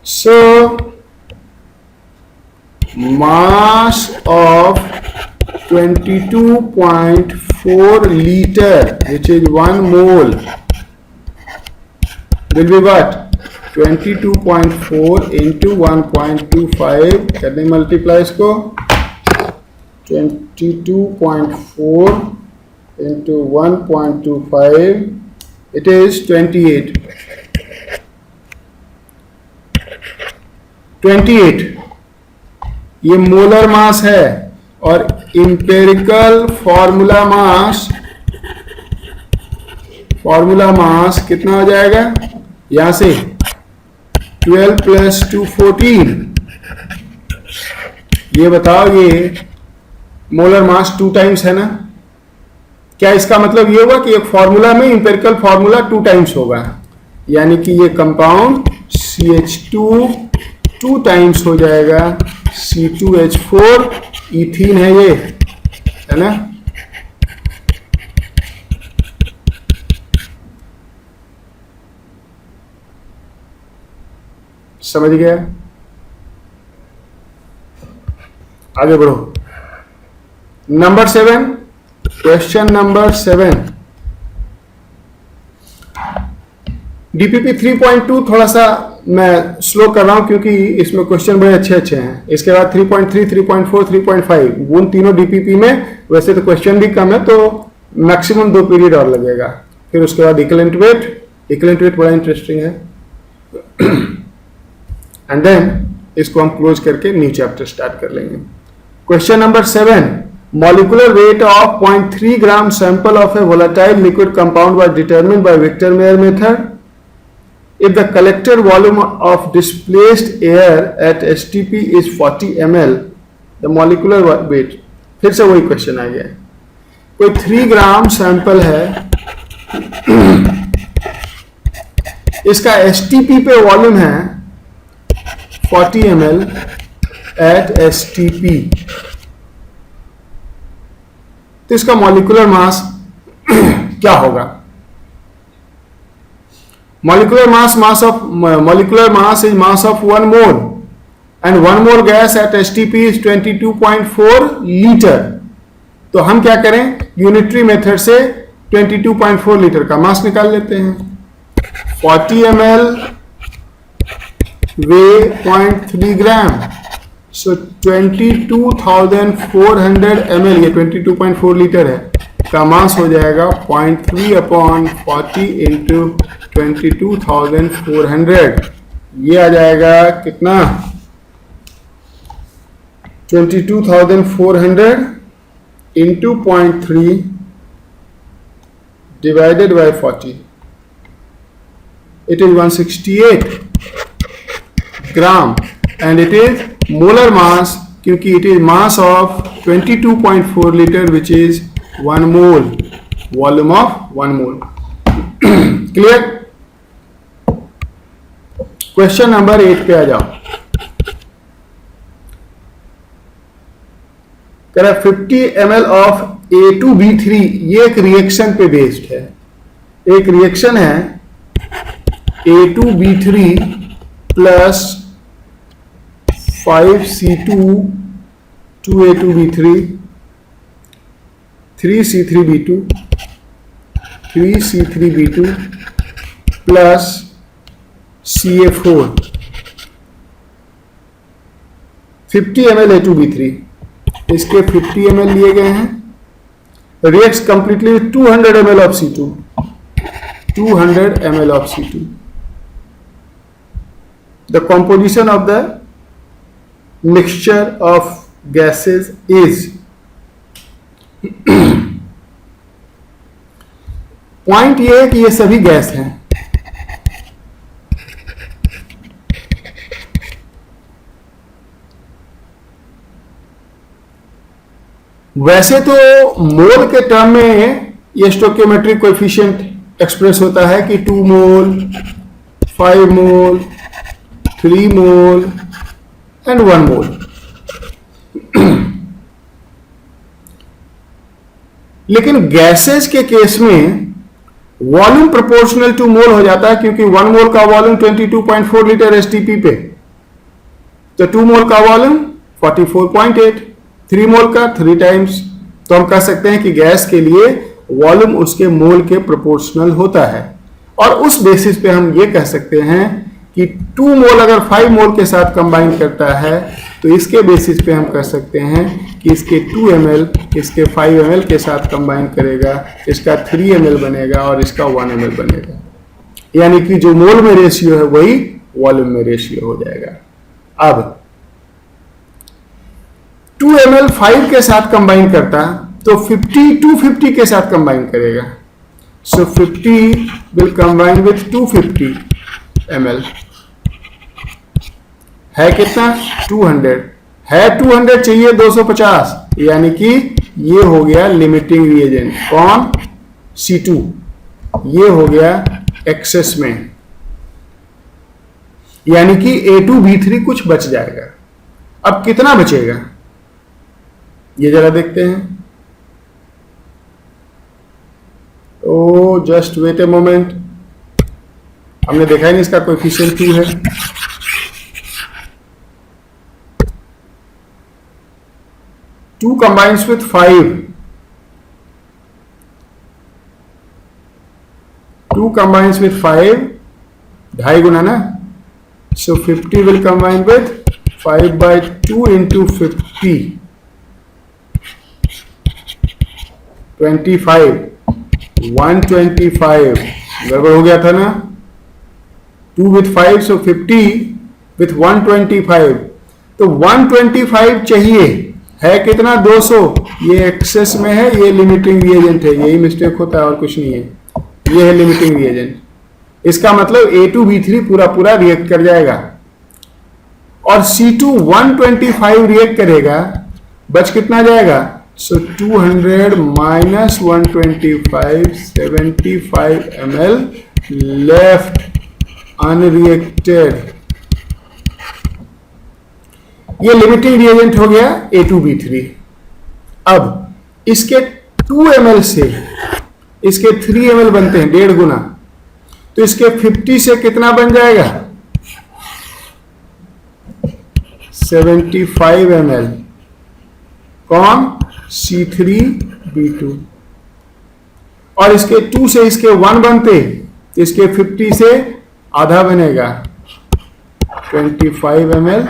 सो mass of 22.4 liter, which is 1 mole, will be what? 22.4 into 1.25 करने मल्टीप्लाई इसको, 22.4 into 1.25, it is 28। 28 ये मोलर मास है, और इंपेरिकल फॉर्मूला मास कितना हो जाएगा? यहां से 12 + 2 14। ये बताओ, ये मोलर मास 2 टाइम्स है ना? क्या इसका मतलब ये होगा कि एक फॉर्मूला में इंपेरिकल फॉर्मूला 2 टाइम्स होगा, यानी कि ये कंपाउंड CH2 2 टाइम्स हो जाएगा C2H4, इथीन है ये, है ना। समझ गया? आगे बढ़ो। नंबर 7, क्वेश्चन नंबर 7, DPP 3.2 थोड़ा सा मैं स्लो कर रहा हूं क्योंकि इसमें क्वेश्चन बड़े अच्छे अच्छे हैं। इसके बाद 3.3, 3.4, 3.5 उन तीनों DPP में वैसे तो क्वेश्चन भी कम है, तो मैक्सिमम 2 पीरियड और लगेगा। फिर उसके बाद इक्विवेलेंट वेट बड़ा इंटरेस्टिंग है। एंड देन इसको हम क्लोज करके न्यू चैप्टर स्टार्ट कर लेंगे। Question number 7, molecular weight of 0.3 gram sample of a volatile liquid compound was determined by Victor-Meyer method. If the collector volume of displaced air at STP is 40 ml, the molecular weight, फिर से वही क्वेश्चन आ गया। कोई 3 ग्राम सैंपल है, इसका STP पे वॉल्यूम है 40 ml at STP, तो इसका मॉलिक्यूलर मास क्या होगा? Molecular mass is mass of 1 mole and 1 mole gas at STP is 22.4 litre. तो हम क्या करें, यूनिटरी मेथड से 22.4 लीटर का मास निकाल लेते हैं। 40 ml वे 0.3 ग्राम, सो 22,400 ml, ये 22.4 लीटर है, का मास हो जाएगा 0.3 अपॉन 40 इंटू 22,400। ये आ जाएगा कितना, 22,400 into 0.3 divided by 40, it is 168 gram and it is molar mass, क्योंकि it is mass of 22.4 litre which is 1 mole, volume of 1 mole. Clear? Question number 8 पे आ जाओ। कह रहा 50 ml ऑफ A2B3, ये एक रिएक्शन पे बेस्ड है। एक रिएक्शन है A2B3 plus 5C2 2A2B3 3C3B2 3C3B2 plus CA4 50 ml A2B3, इसके 50 ml लिए गए हैं, reacts completely with 200 ml of C2, 200 ml of C2. The composition of the mixture of gases is point ये है कि ये सभी गैस हैं। वैसे तो मोल के टर्म में ये स्टोइकियोमेट्रिक कोएफिशिएंट एक्सप्रेस होता है कि 2 मोल 5 मोल 3 मोल एंड 1 मोल। लेकिन गैसेस के केस में वॉल्यूम प्रोपोर्शनल टू मोल हो जाता है, क्योंकि 1 मोल का वॉल्यूम 22.4 लीटर STP पे, तो 2 मोल का वॉल्यूम 44.8, 3 मोल का 3 टाइम्स। तो हम कह सकते हैं कि गैस के लिए वॉल्यूम उसके मोल के प्रोपोर्शनल होता है, और उस बेसिस पे हम ये कह सकते हैं कि 2 मोल अगर 5 मोल के साथ कंबाइन करता है तो इसके बेसिस पे हम कह सकते हैं कि इसके 2 ml इसके 5 ml के साथ कंबाइन करेगा, इसका 3 ml बनेगा और इसका 1 ml बनेगा, यानी कि जो मोल में रेशियो है वही वॉल्यूम में रेशियो हो जाएगा। अब 2 ml 5 के साथ कंबाइन करता तो 50 250 के साथ कंबाइन करेगा, सो 50 विल कंबाइन विथ 250 ml, है कितना 200, है 200 चाहिए 250, यानी कि ये हो गया लिमिटिंग रिएजेंट। कौन? C2, ये हो गया एक्सेस में। यानी कि A2B3 कुछ बच जाएगा। अब कितना बचेगा ये जरा देखते हैं। Oh just wait a moment, हमने देखा ही नहीं इसका कोएफिशिएंट 2 है। Two combines with 5, 2 combines with 5, 2.5 गुना ना, so 50 will combine with 5/2 into 50, 25, 125, गड़बड़ हो गया था ना, 2 with 5 so 50 with 125, तो 125 चाहिए, है कितना 200, ये एक्सेस में है, ये लिमिटिंग रिएजेंट है, यही मिस्टेक होता है और कुछ नहीं है, ये है लिमिटिंग रिएजेंट। इसका मतलब A2B3 पूरा पूरा रिएक्ट कर जाएगा और C2 125 रिएक्ट करेगा, बच कितना जाएगा, सो 200 माइनस 125, 75 ml लेफ्ट अनरिएक्टेड। ये लिमिटिंग रिएजेंट हो गया A2B3। अब इसके 2 ml से इसके 3 ml बनते हैं, 1.5 गुना, तो इसके 50 से कितना बन जाएगा, 75 ml। कौन, C3B2। और इसके 2 से इसके 1 बनते, इसके 50 से आधा बनेगा, 25 ml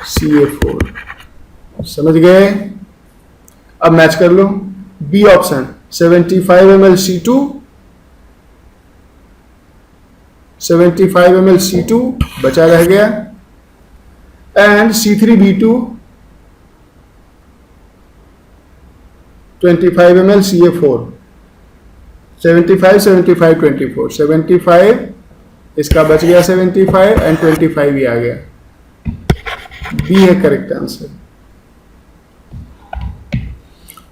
CA4। समझ गए? अब मैच कर लो, B option 75 ml C2, 75 ml C2 बचा रह गया, एंड C3B2 25 ml CA4, 75 75 24, 75 इसका बच गया 75 एंड 25 ही आ गया, बी है करेक्ट आंसर।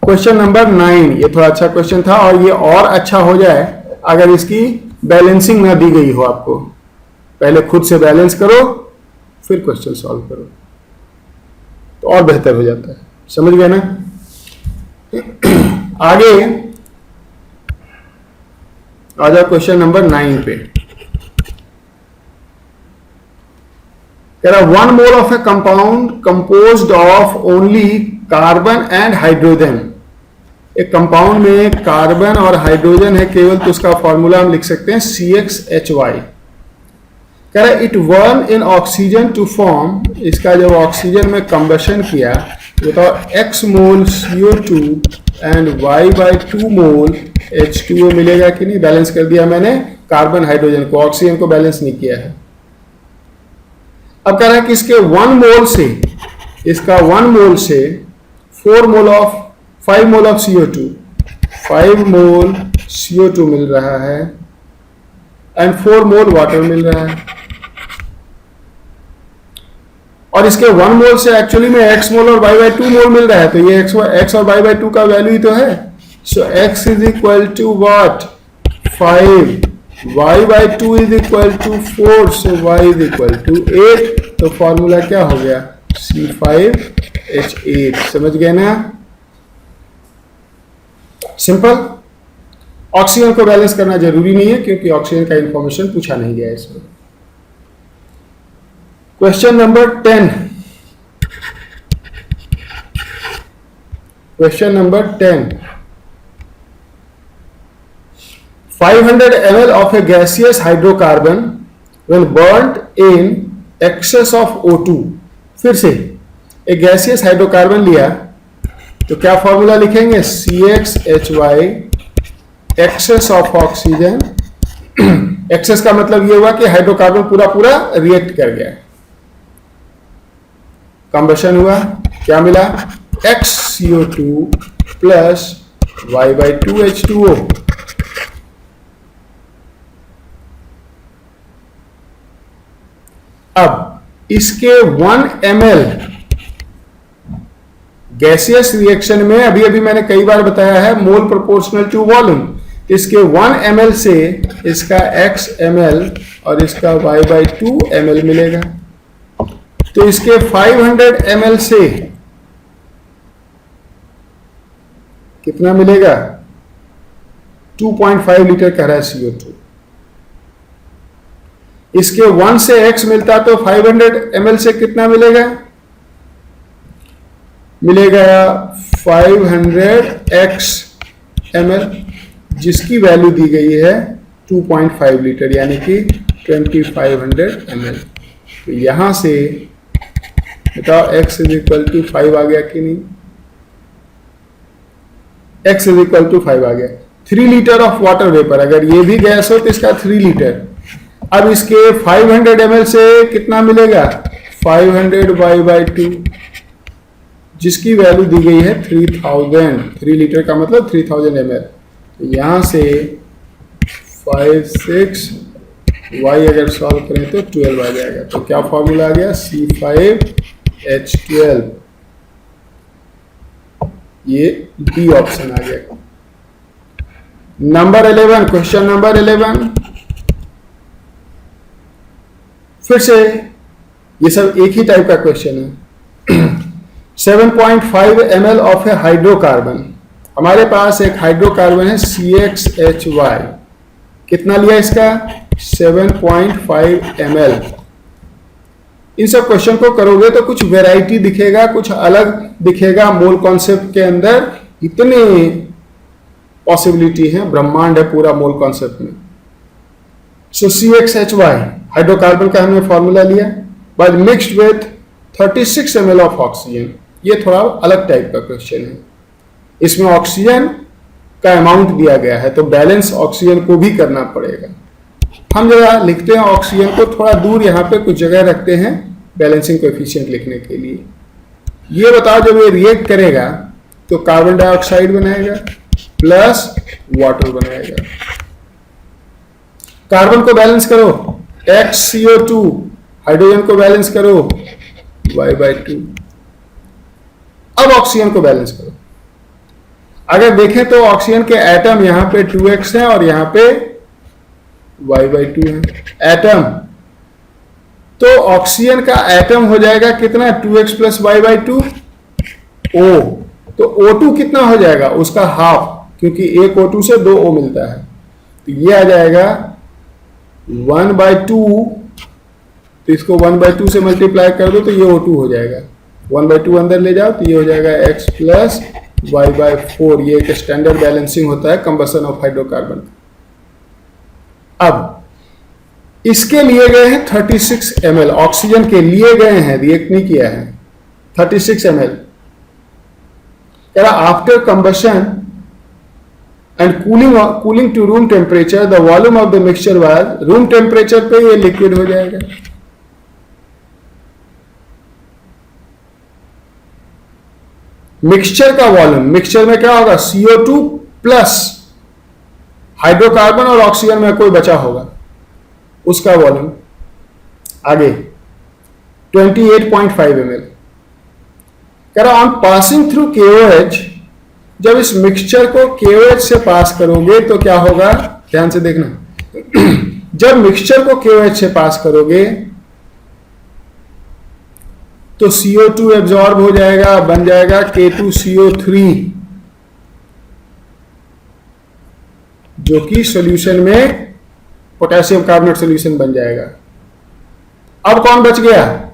क्वेश्चन नंबर 9, ये थोड़ा अच्छा क्वेश्चन था और ये और अच्छा हो जाए अगर इसकी बैलेंसिंग ना दी गई हो आपको। पहले खुद से बैलेंस करो फिर क्वेश्चन सॉल्व करो तो और बेहतर हो जाता है। समझ गए ना? आगे आ जाओ क्वेश्चन नंबर 9 पे। कह रहा 1 mole of A compound composed of only carbon and hydrogen. एक कंपाउंड में कार्बन और हाइड्रोजन है केवल, तो उसका फॉर्मूला हम लिख सकते हैं CXHY। कह रहा it burn in oxygen to form, इसका जब ऑक्सीजन में कंबशन किया बताओ X mole CO2 and Y/2 mole H2O मिलेगा कि नहीं। बैलेंस कर दिया मैंने कार्बन हाइड्रोजन को, ऑक्सीजन को बैलेंस नहीं किया है। अब कह रहा है कि इसके 1 मोल से, इसका 1 मोल से 5 mole of CO2, 5 mole CO2 मिल रहा है एंड 4 मोल वाटर मिल रहा है। और इसके 1 मोल से एक्चुअली में X मोल और Y/2 मोल मिल रहा है, तो ये X और Y/2 का वैल्यू ही तो है। So X is equal to what, 5, Y/2 is equal to 4, so Y is equal to 8। तो फॉर्मूला क्या हो गया, C5H8। समझ गए ना? सिंपल। ऑक्सीजन को बैलेंस करना जरूरी नहीं है क्योंकि ऑक्सीजन का इंफॉर्मेशन पूछा नहीं गया इसमें। Question number 10। Question number 10। 500 ml of a gaseous hydrocarbon when burnt in excess of O2। फिर से एक गैसियस हाइड्रोकार्बन लिया तो क्या फॉर्मूला लिखेंगे, CXHY, excess of oxygen. Excess का मतलब ये हुआ कि हाइड्रोकार्बन पूरा पूरा रिएक्ट कर गया, कंबशन हुआ, क्या मिला, XCO2 प्लस Y/2 H2O। अब इसके 1 ml गैसियस रिएक्शन में, अभी अभी मैंने कई बार बताया है, मोल प्रोपोर्शनल टू वॉल्यूम। इसके 1 ml से इसका x ml और इसका y/2 ml मिलेगा। तो इसके 500 ml से कितना मिलेगा? 2.5 लीटर कह रहा है CO2। इसके 1 से x मिलता तो 500 ml से कितना मिलेगा? मिलेगा 500x ml, जिसकी वैल्यू दी गई है 2.5 लीटर यानी कि 2500 ml। तो यहां से बताओ x इज इक्वल टू 5 आ गया कि नहीं? x इज इक्वल टू 5 आ गया। 3 लीटर ऑफ वाटर वेपर, अगर ये भी गैस हो तो इसका 3 लीटर। अब इसके 500 ml से कितना मिलेगा? 500y/2, जिसकी वैल्यू दी गई है 3000। 3 लीटर का मतलब 3000 ml। तो यहां से 5 6 y अगर सॉल्व करें तो 12 आ जाएगा। तो क्या फॉर्मूला आ गया? C5H12। ये डी ऑप्शन आ गया। Number 11, question number 11। फिर से ये सब एक ही टाइप का क्वेश्चन है। 7.5 ml ऑफ ए हाइड्रोकार्बन। हमारे पास एक हाइड्रोकार्बन है CXHY। कितना लिया इसका? 7.5 ml। इन सब क्वेश्चन को करोगे तो कुछ वैरायटी दिखेगा, कुछ अलग दिखेगा। मोल कॉन्सेप्ट के अंदर इतने पॉसिबिलिटी है, ब्रह्मांड है पूरा मोल कॉन्सेप्ट में। सो CXHY हाइड्रोकार्बन का हमने फॉर्मूला लिया, but mixed with 36 ml of oxygen. ये थोड़ा अलग टाइप का क्वेश्चन है। इसमें ऑक्सीजन का अमाउंट दिया गया है, तो बैलेंस ऑक्सीजन को भी करना पड़ेगा। हम जरा लिखते हैं ऑक्सीजन को थोड़ा दूर, यहाँ पे कुछ जगह रखते हैं बैलेंसिंग कोएफिशिएंट लिखने के लिए। ये बताओ, जब ये रिएक्ट करेगा तो कार्बन डाइऑक्साइड बनाएगा प्लस वाटर बनाएगा। कार्बन को बैलेंस करो XCO2, हाइड्रोजन को बैलेंस करो y/2। अब ऑक्सीजन को बैलेंस करो। अगर देखें तो ऑक्सीजन के एटम यहां पे 2x है और यहां पे y/2 है एटम। तो ऑक्सीजन का एटम हो जाएगा कितना? 2x plus y/2 O। तो O2 कितना हो जाएगा? उसका हाफ, क्योंकि एक O2 से 2 O मिलता है। तो ये आ जाएगा 1/2। तो इसको 1/2 से मल्टीप्लाई कर दो तो ये O2 हो जाएगा। 1/2 अंदर ले जाओ तो ये हो जाएगा x प्लस y/4। ये एक स्टैंडर्ड बैलेंसिंग होता है कंबशन ऑफ हाइड्रोकार्बन। अब इसके लिए गए हैं 36 ml, ऑक्सीजन के लिए गए हैं, रिएक्ट नहीं किया है। 36 ml after combustion and cooling to room temperature the volume of the mixture was, room temperature पे ये लिक्विड हो जाएगा। मिक्सचर का वॉल्यूम, मिक्सचर में क्या होगा? CO2 प्लस हाइड्रोकार्बन और ऑक्सीजन में कोई बचा होगा, उसका वॉल्यूम। आगे 28.5 ml। कह रहा ऑन पासिंग थ्रू KOH, जब इस मिक्सचर को KOH से पास करोगे तो क्या होगा? ध्यान से देखना। जब मिक्सचर को KOH से पास करोगे तो CO2 एब्जॉर्ब हो जाएगा, बन जाएगा K2CO3, जो कि सॉल्यूशन में पोटेशियम कार्बोनेट सॉल्यूशन बन जाएगा। अब कौन बच गया?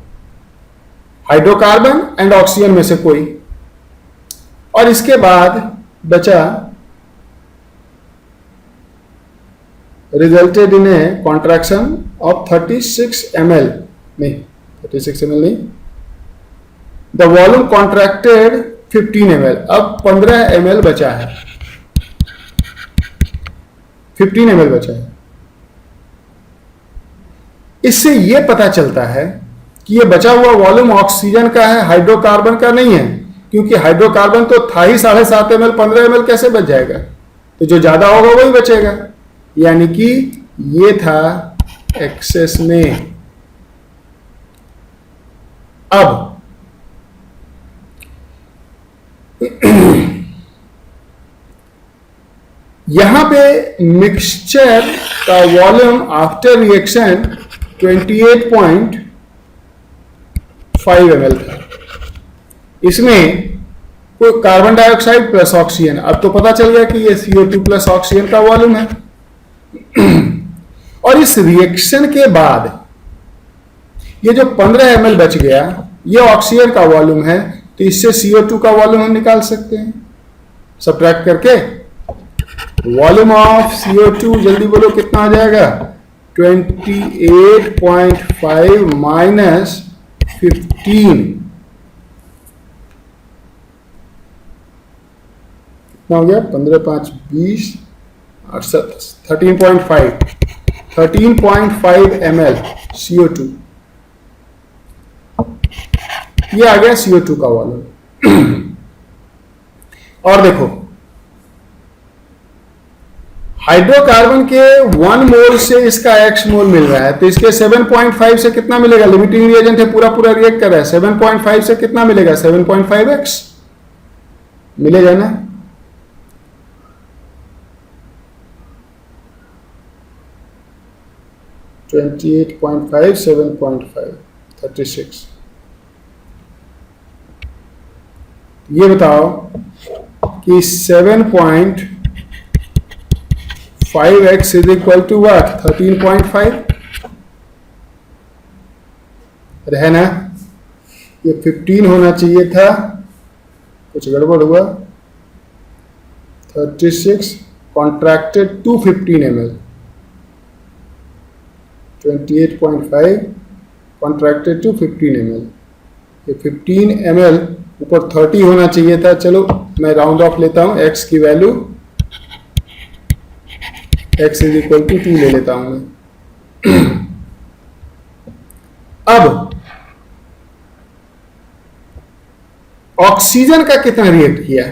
हाइड्रोकार्बन एंड ऑक्सीजन में से कोई। और इसके बाद बचा resulted in a contraction of 36 ml, नहीं 36 ml नहीं, द वॉल्यूम कॉन्ट्रैक्टेड 15 ml। अब 15 ml बचा है, 15 ml बचा है। इससे यह पता चलता है कि यह बचा हुआ वॉल्यूम ऑक्सीजन का है, हाइड्रोकार्बन का नहीं है, क्योंकि हाइड्रोकार्बन तो था ही 7.5 ml, 15 ml कैसे बच जाएगा? तो जो ज्यादा होगा वही बचेगा, यानी कि ये था एक्सेस में। अब यहां पे मिक्सचर का वॉल्यूम आफ्टर रिएक्शन 28.5 ml था। इसमें कोई कार्बन डाइऑक्साइड प्लस ऑक्सीजन, अब तो पता चल गया कि ये CO2 प्लस ऑक्सीजन का वॉल्यूम है। और इस रिएक्शन के बाद ये जो 15 ml बच गया, ये ऑक्सीजन का वॉल्यूम है, तो इससे CO2 का वॉल्यूम हम निकाल सकते हैं सब्ट्रैक्ट करके। वॉल्यूम ऑफ CO2 जल्दी बोलो कितना आ जाएगा, 28.5 माइनस 15 कितना हो गया, 15 5 20 और 13.5 ml CO2, ये आ गया CO2 का वॉल्यूम। और देखो हाइड्रोकार्बन के 1 मोल से इसका x मोल मिल रहा है, तो इसके 7.5 से कितना मिलेगा, लिमिटिंग रिएजेंट है, पूरा पूरा रिएक्ट कर रहा है, 7.5 से कितना मिलेगा, 7.5x मिलेगा ना। तो 28.5 7.5 36। ये बताओ कि 7.5x is equal to what, 13.5 है ना। ये 15 होना चाहिए था, कुछ गड़बड़ हुआ। 36 contracted to 15 ml, 28.5 contracted to 15 ml। ये 15 ml ऊपर 30 होना चाहिए था। चलो मैं राउंड ऑफ लेता हूं, x की value x is equal to 2 ले लेता हूं मैं। अब ऑक्सीजन का कितना रिएक्ट किया,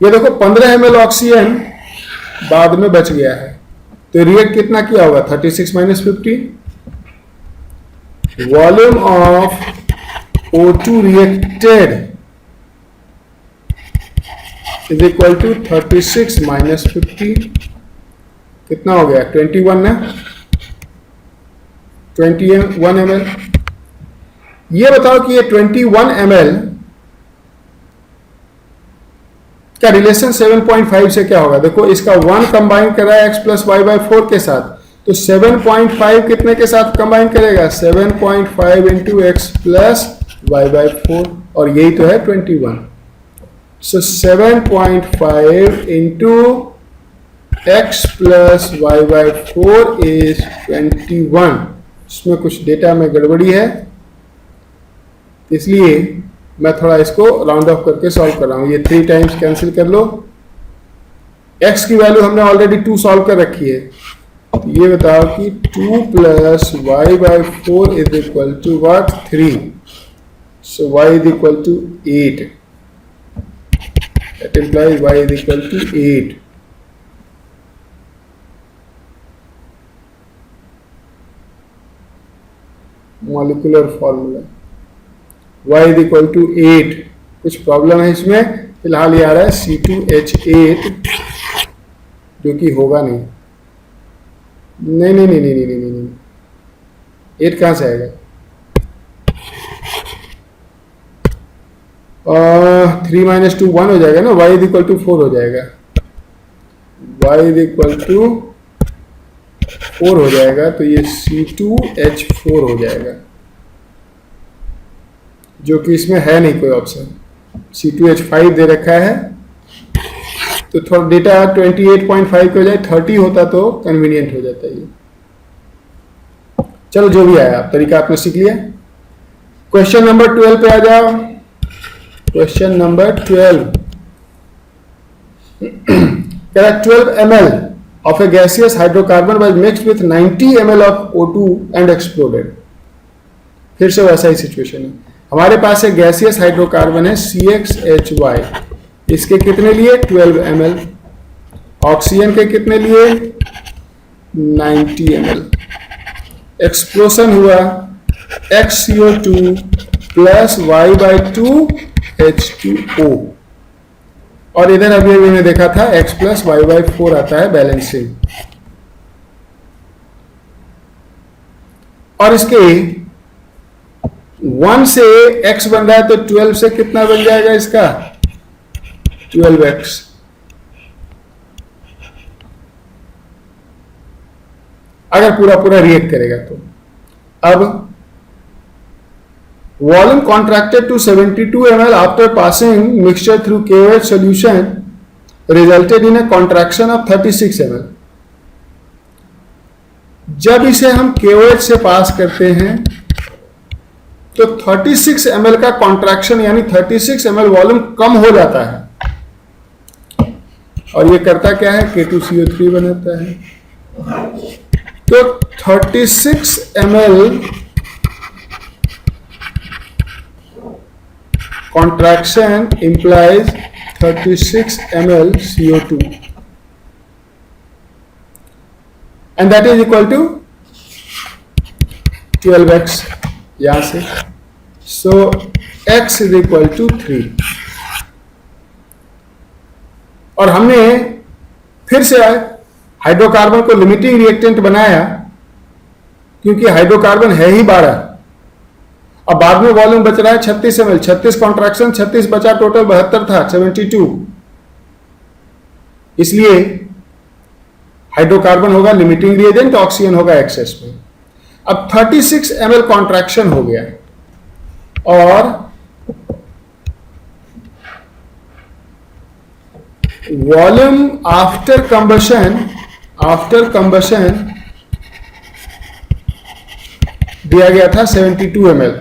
ये देखो 15 ml ऑक्सीजन बाद में बच गया है, तो रिएक्ट कितना किया होगा, 36 minus 15। Volume of O2 reacted is equal to 36 minus 15, कितना हो गया, 21 ना, 21 ml। ये बताओ कि ये 21 ml का रिलेशन 7.5 से क्या होगा। देखो इसका 1 कंबाइन कर रहा है x प्लस वाई बाई 4 के साथ, तो 7.5 कितने के साथ कंबाइन करेगा, 7.5 into X plus Y by 4, और यही तो है 21। So 7.5 into X plus Y by 4 is 21। इसमें कुछ डेटा में गड़बड़ी है, इसलिए मैं थोड़ा इसको राउंड ऑफ करके सॉल्व कर रहा हूं। ये 3 टाइम्स कैंसिल कर लो। x की वैल्यू हमने ऑलरेडी 2 सॉल्व कर रखी है, तो ये बताओ कि 2 plus Y by 4 is equal to what, 3। So y is equal to 8, that implies y is equal to 8। Molecular formula y is equal to 8। कुछ प्रॉब्लम है इसमें, फिलहाल ये आ रहा है C2H8, जो कि होगा नहीं। नहीं नहीं नहीं नहीं नहीं नहीं नहीं, 8 कहां से आएगा, 3 माइनस 2 1 हो जाएगा ना, y इज इक्वल टू 4 हो जाएगा, y इज इक्वल टू 4 हो जाएगा, तो ये C2H4 हो जाएगा, जो कि इसमें है नहीं कोई ऑप्शन। C2H5 दे रखा है, तो थोड़ा डेटा 28.5 हो जाए, 30 होता तो कन्वीनियंट हो जाता है ये। चलो जो भी आया, आप तरीका आपने सीख लिया। क्वेश्चन नंबर 12 पे आ जाओ। क्वेश्चन नंबर 12 कह रहा है 12 ml of a gaseous hydrocarbon was mixed with 90 ml of O2 and exploded। फिर से वैसा ही सिचुएशन है, हमारे पास एक गैसियस हाइड्रोकार्बन है CXHY, इसके कितने लिए 12 ml, ऑक्सीजन के कितने लिए 90 ml। एक्सप्लोशन हुआ XCO2 प्लस Y/2 H2O, और इधर अभी अभी हमने देखा था x प्लस वाई बाई 4 आता है बैलेंसिंग। और इसके 1 से x बन रहा है तो 12 से कितना बन जाएगा इसका 12x। अगर पूरा पूरा रिएक्ट करेगा तो। अब volume contracted to 72 ml after passing mixture through KOH solution resulted in a contraction of 36 ml। जब इसे हम KOH से पास करते हैं तो 36 ml का कॉन्ट्रैक्शन यानी 36 ml वॉल्यूम कम हो जाता है। और ये करता क्या है K2CO3 बनाता है। तो 36 ml contraction implies 36 ml CO2 and that is equal to 12x यहां से। so x is equal to 3। और हमने फिर से हाइड्रोकार्बन को लिमिटिंग रिएक्टेंट बनाया क्योंकि हाइड्रोकार्बन है ही 12। अब बाद में वॉल्यूम बच रहा है 36 ml, 36 कॉन्ट्रैक्शन 36 बचा, टोटल 72 था 72। इसलिए हाइड्रोकार्बन होगा लिमिटिंग रिएजेंट, ऑक्सीजन होगा एक्सेस में। अब 36 ml कॉन्ट्रैक्शन हो गया और वॉल्यूम आफ्टर कंबशन दिया गया था 72 ml।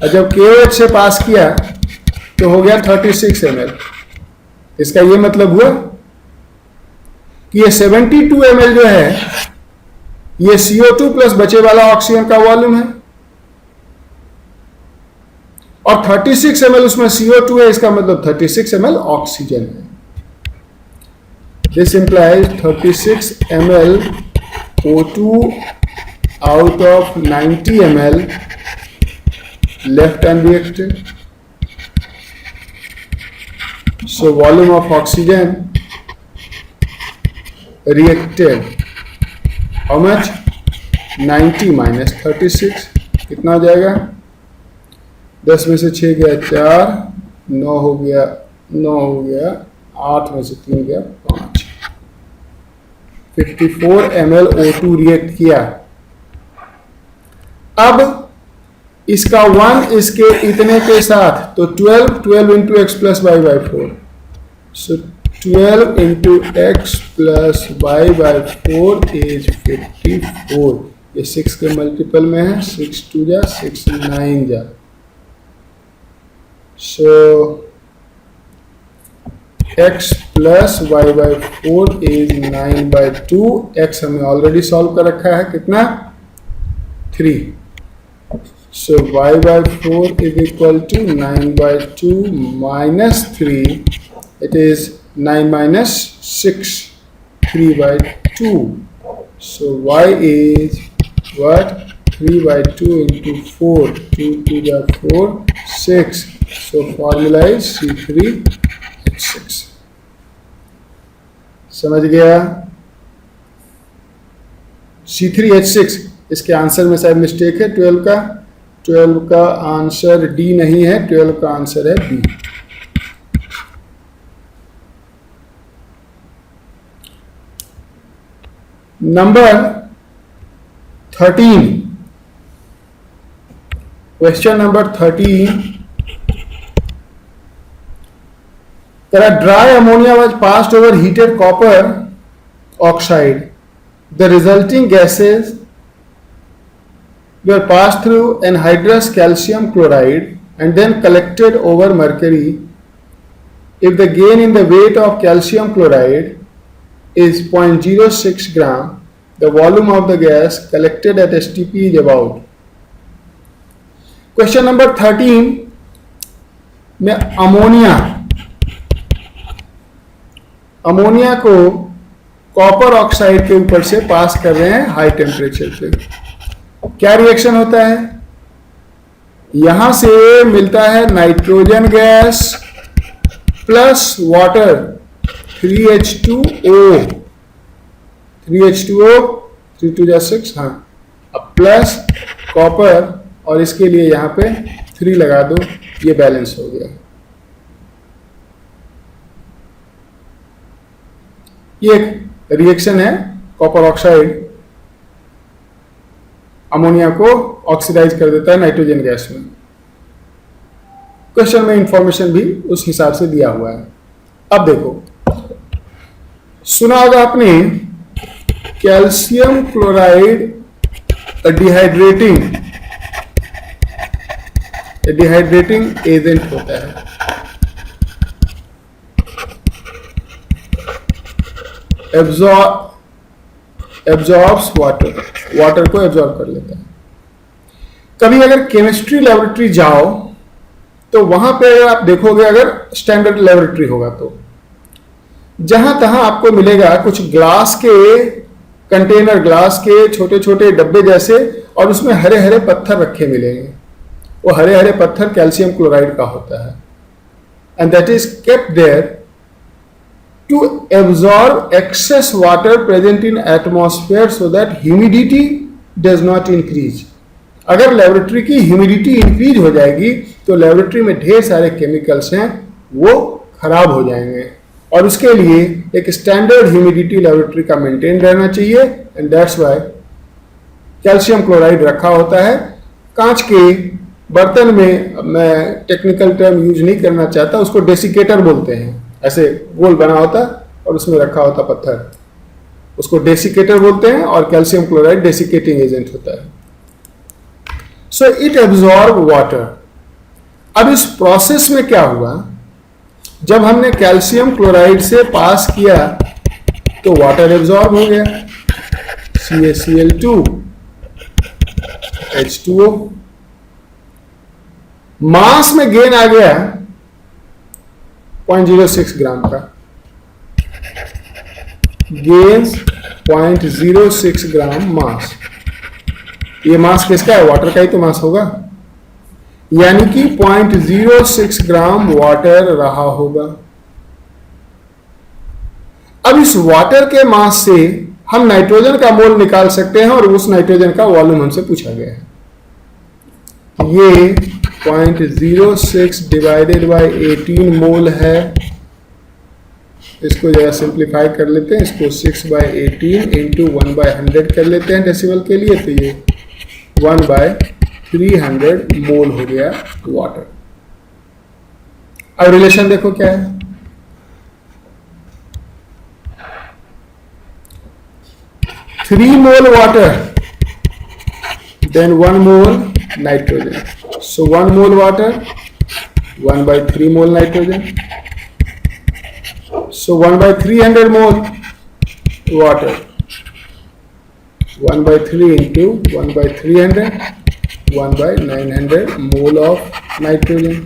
और जब KOH से पास किया तो हो गया 36 ml। इसका ये मतलब हुआ कि ये 72 ml जो है ये CO2 प्लस बचे वाला ऑक्सीजन का वॉल्यूम है और 36 ml उसमें CO2 है, इसका मतलब 36 ml ऑक्सीजन है। This implies 36 ml O2 out of 90 ml left unreacted. So volume of oxygen reacted how much 90 minus 36 कितना हो जाएगा 10 में से 6 गया 4 9 हो गया 8 में से 3 गया 5 54 ml O2 रिएक्ट किया। अब इसका 1 इसके इतने के साथ तो 12 into X plus Y by 4। So 12 into X plus Y by 4 is 54। ये 6 के मल्टीपल में है 6 2 जा 6 9 जा। So x plus Y by 4 is 9 by 2। x हमने ऑलरेडी सॉल्व कर रखा है कितना 3। So y by 4 is equal to 9 by 2 minus 3. It is 9 minus 6, 3 by 2. So y is what? 3 by 2 into 4. 2 2 is 4, 6. So formula is C3H6. समझ गया? C3H6 इसके आंसर में शायद मिस्टेक है 12 का आंसर डी नहीं है, 12 का आंसर है B. Number 13, question number 13। Dry ammonia was passed over heated copper oxide. The resulting gases were passed through anhydrous calcium chloride and then collected over mercury. If the gain in the weight of calcium chloride is 0.06 gram, the volume of the gas collected at STP is about. Question number 13 में अमोनिया को कॉपर ऑक्साइड के ऊपर से पास कर रहे हैं हाई टेम्परेचर पे। क्या रिएक्शन होता है? यहां से मिलता है nitrogen gas plus water 3H2O 3 2 जा 6, हाँ, अब प्लस कॉपर और इसके लिए यहां पे 3 लगा दो, ये बैलेंस हो गया। ये एक रिएक्शन है, कॉपर ऑक्साइड अमोनिया को ऑक्सीडाइज कर देता है नाइट्रोजन गैस में। क्वेश्चन में इंफॉर्मेशन भी उस हिसाब से दिया हुआ है। अब देखो, सुना होगा आपने कैल्शियम क्लोराइड डिहाइड्रेटिंग एजेंट होता है। एब्जॉर्ब्स वाटर को एब्जॉर्ब कर लेता है। कभी अगर केमिस्ट्री लेबोरेटरी जाओ तो वहां पे अगर आप देखोगे, अगर स्टैंडर्ड लेबोरेटरी होगा तो जहां तहां आपको मिलेगा कुछ ग्लास के कंटेनर, ग्लास के छोटे छोटे डब्बे जैसे, और उसमें हरे हरे पत्थर रखे मिलेंगे। वो हरे हरे पत्थर कैल्शियम क्लोराइड का होता है, and that is kept there to absorb excess water present in atmosphere so that humidity does not increase। अगर लेबोरेटरी की ह्यूमिडिटी इंक्रीज हो जाएगी तो लेबोरेटरी में ढेर सारे केमिकल्स हैं वो खराब हो जाएंगे, और उसके लिए एक स्टैंडर्ड ह्यूमिडिटी लेबोरेटरी का मेंटेन रहना चाहिए, and that's why calcium chloride रखा होता है। कांच के बर्तन में, मैं टेक्निकल टर्म यूज नहीं करना चाहता, उसको डेसिकेटर बोलते हैं, ऐसे गोल बना होता और उसमें रखा होता पत्थर, उसको डेसिकेटर बोलते हैं, और कैल्शियम क्लोराइड डेसिकेटिंग एजेंट होता है। So it absorb water. अब इस प्रोसेस में क्या हुआ, जब हमने कैल्शियम क्लोराइड से पास किया तो वाटर एब्जॉर्ब हो गया, CaCl2 H2O। मास में गेन आ गया 0.06 ग्राम का, गेन 0.06 ग्राम मास। ये मास किसका है? वाटर का ही तो मास होगा, यानी कि 0.06 ग्राम वाटर रहा होगा। अब इस वाटर के मास से हम नाइट्रोजन का मोल निकाल सकते हैं, और उस नाइट्रोजन का वॉल्यूम हमसे पूछा गया है। ये 0.06 डिवाइडेड बाय 18 मोल है। इसको जरा सिंप्लीफाई कर लेते हैं, इसको 6/18 इंटू 1/100 कर लेते हैं डेसिमल के लिए, तो ये 1/300 मोल हो गया वाटर। अब रिलेशन देखो क्या है, three mole water then 1 mole nitrogen. So 1 mole water, 1/3 mole nitrogen. So 1/300 mole water, 1/3 into 1/300, 1/900 mole of nitrogen.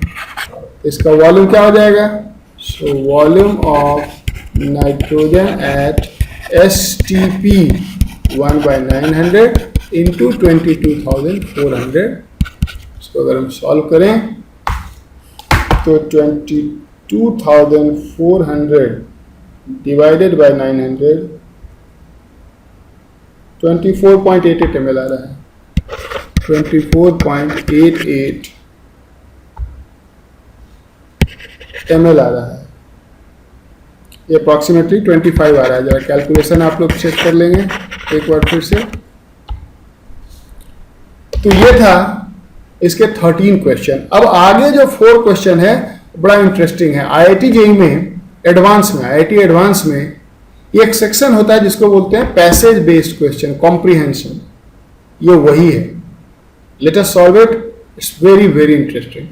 इसका वॉल्यूम क्या हो जाएगा? So volume of nitrogen at STP 1/900 into 22,400। इसको अगर हम सॉल्व करें तो 22,400 डिवाइडेड बाय 900 24.88 ml आ रहा है, 24.88 ml आ रहा है। ये अप्रॉक्सीमेटली 25 आ रहा है। जरा कैलकुलेशन आप लोग चेक कर लेंगे एक बार फिर से। तो ये था इसके 13 क्वेश्चन। अब आगे जो 4 क्वेश्चन है बड़ा इंटरेस्टिंग है। IIT JEE में एडवांस में, IIT एडवांस में एक सेक्शन होता है जिसको बोलते हैं पैसेज बेस्ड क्वेश्चन, कॉम्प्रिहेंशन। ये वही है। Let us solve it, it's very very interesting.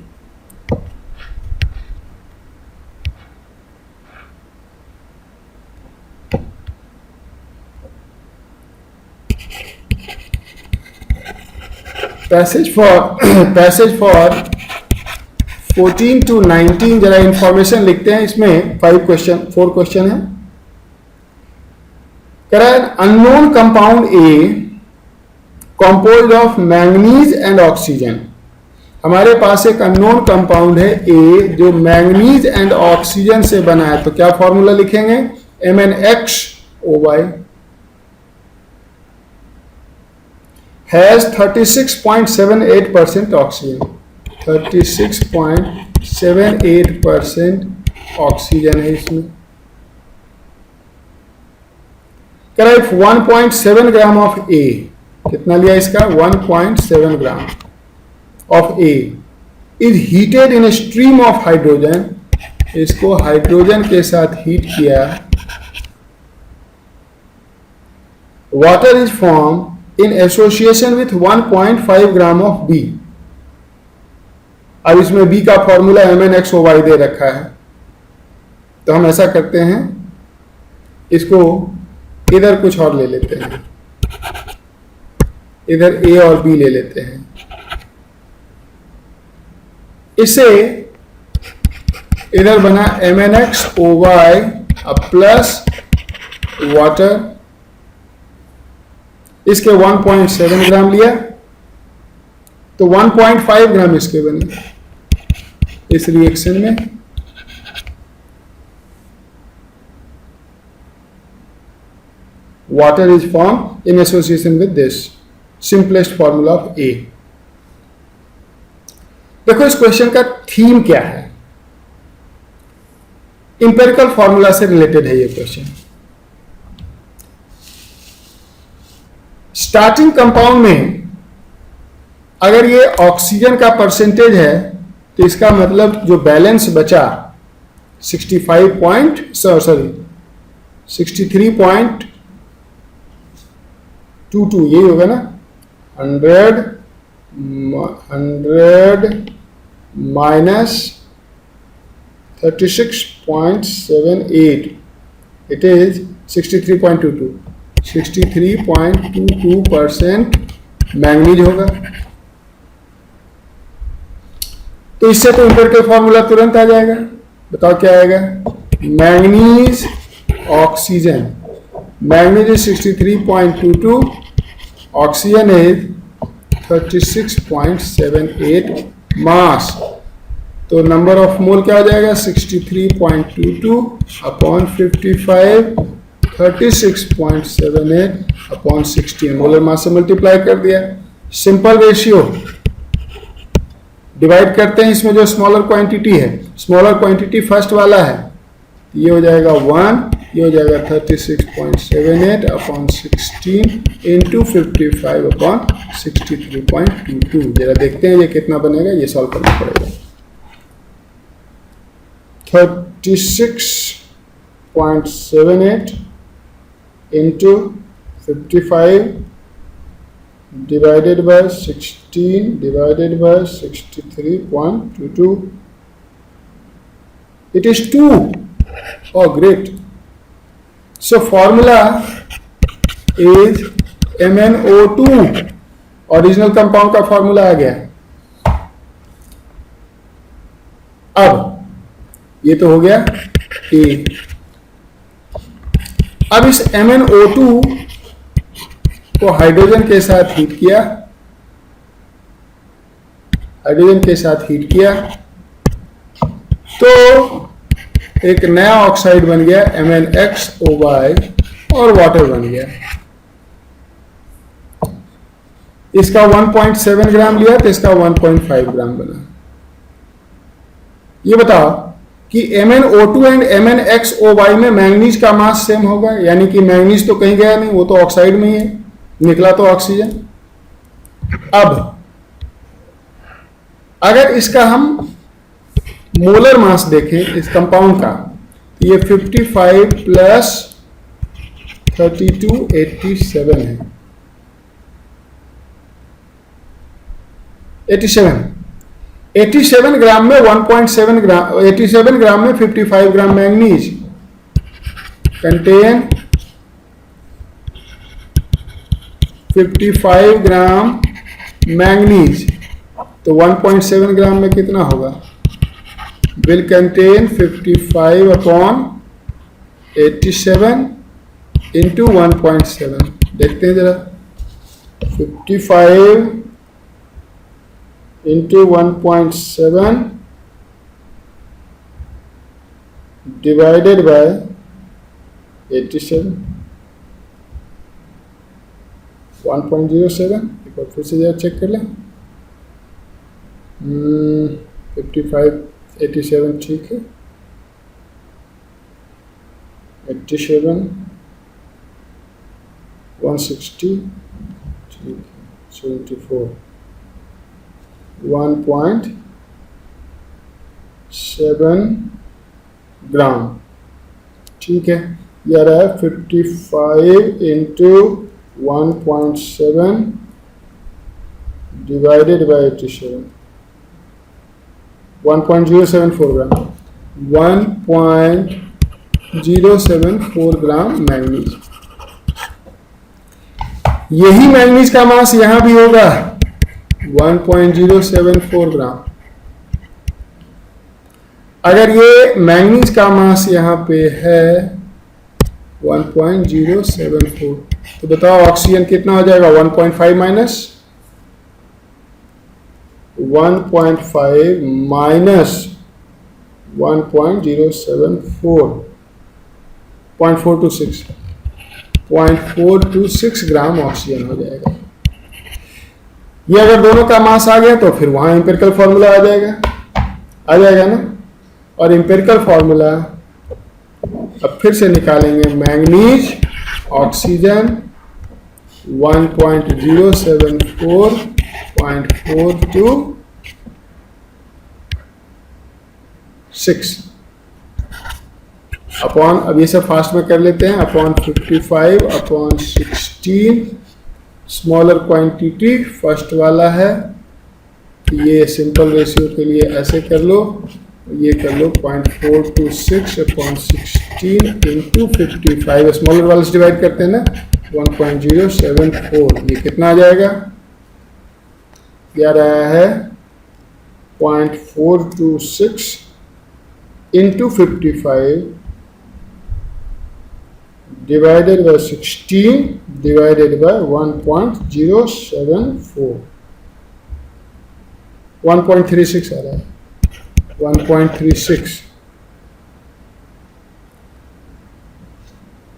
Passage for 14 to 19 जरा इंफॉर्मेशन लिखते हैं। इसमें 4 क्वेश्चन है। Unknown compound A composed of manganese and oxygen हमारे पास एक अननोन कंपाउंड है ए जो मैंगनीज एंड ऑक्सीजन से बना है, तो क्या फॉर्मूला लिखेंगे? MnXOY has 36.78% ऑक्सीजन, 36.78% ऑक्सीजन है इसमें। करेक्ट। 1.7 ग्राम ऑफ ए, कितना लिया इसका? 1.7 gram of A is heated in a stream of hydrogen, इसको हाइड्रोजन के साथ हीट किया, water is form in association with 1.5 gram of B. अब इसमें बी का फॉर्मूला MnXOY दे रखा है, तो हम ऐसा करते हैं, इसको इधर कुछ और ले लेते हैं, इधर ए और बी ले लेते हैं। इसे इधर बना MnXOY प्लस वाटर, इसके 1.7 ग्राम लिया, तो 1.5 ग्राम इसके बने इस रिएक्शन में। Water is form in association with this, simplest formula of A. देखो इस क्वेश्चन का थीम क्या है, इंपेरिकल फॉर्मूला से रिलेटेड है ये क्वेश्चन। स्टार्टिंग कंपाउंड में अगर ये ऑक्सीजन का परसेंटेज है, तो इसका मतलब जो बैलेंस बचा 63.22 यही होगा ना, 100 minus 36.78, it is 63.22, 63.22% मैंगनीज होगा। तो इससे तो इंपेरिकल फॉर्मूला तुरंत आ जाएगा। बताओ क्या आएगा? Manganese oxygen, manganese is 63.22, oxygen is 36.78 मास, तो नंबर ऑफ मोल क्या हो जाएगा? 63.22 अपॉन 55, 36.78 अपॉन 16, मोलर मास से मल्टीप्लाई कर दिया। सिंपल रेशियो डिवाइड करते हैं, इसमें जो स्मॉलर क्वांटिटी है, स्मॉलर क्वांटिटी फर्स्ट वाला है, ये हो जाएगा 1, ये हो जाएगा 36.78 अपॉन 16 इंटू 55 अपॉन 63.22। जरा देखते हैं ये कितना बनेगा, ये सॉल्व करना पड़ेगा। 36.78 into 55 divided by 16 divided by 63.22, it is 2. Oh great. So formula is MnO2, original compound का फॉर्मूला आ गया। अब ये तो हो गया A। अब इस MnO2 को हाइड्रोजन के साथ हीट किया, हाइड्रोजन के साथ हीट किया, तो एक नया ऑक्साइड बन गया MnXOY और वाटर बन गया। इसका 1.7 ग्राम लिया, तो इसका 1.5 ग्राम बना। ये बताओ कि MnO2 एंड MnXOY में मैंगनीज का मास सेम होगा, यानी कि मैंगनीज तो कहीं गया नहीं, वो तो ऑक्साइड में ही है, निकला तो ऑक्सीजन। अब अगर इसका हम मोलर मास देखें इस कंपाउंड का, तो ये 55 प्लस 32 87 है। 87 ग्राम में 1.7 ग्राम, 87 ग्राम में 55 ग्राम मैंगनीज कंटेन 55 ग्राम मैंगनीज, तो 1.7 ग्राम में कितना होगा? Will contain 55 upon 87 into 1.7। देखते हैं जरा, 55 into 1.7 divided by 87, 1.07। एक बार फिर से जरा चेक कर लें। 55, 87 ठीक है, 87, 160 ठीक है, 74, 1.7 ग्राम ठीक है। यह रहा 55 into 1.7 divided by 87, 1.074 gram, 1.074 gram manganese. यही मैंगनीज का मास यहां भी होगा 1.074 ग्राम। अगर ये मैंगनीज का मास यहां पे है 1.074, तो बताओ ऑक्सीजन कितना हो जाएगा? 1.5 माइनस 1.5 माइनस 1.074, 0.426 ग्राम ऑक्सीजन हो जाएगा। ये अगर दोनों का मास आ गया तो फिर वहां एम्पिरिकल फॉर्मूला आ जाएगा ना। और एम्पिरिकल फॉर्मूला अब फिर से निकालेंगे। मैंगनीज ऑक्सीजन 1.074.426 अपॉन, अब ये सब फास्ट में कर लेते हैं, upon 55 upon 16, smaller quantity first वाला है, ये सिंपल रेशियो के लिए ऐसे कर लो, ये कर लो 0.426 अपॉन 16 इंटू 55, स्मॉलर वाले से डिवाइड करते हैं ना, 1.074, ये कितना आ जाएगा? ये आ रहा है 0.426 into 55 divided by 16 divided by 1.074, 1.36 आ रहा है, 1.36।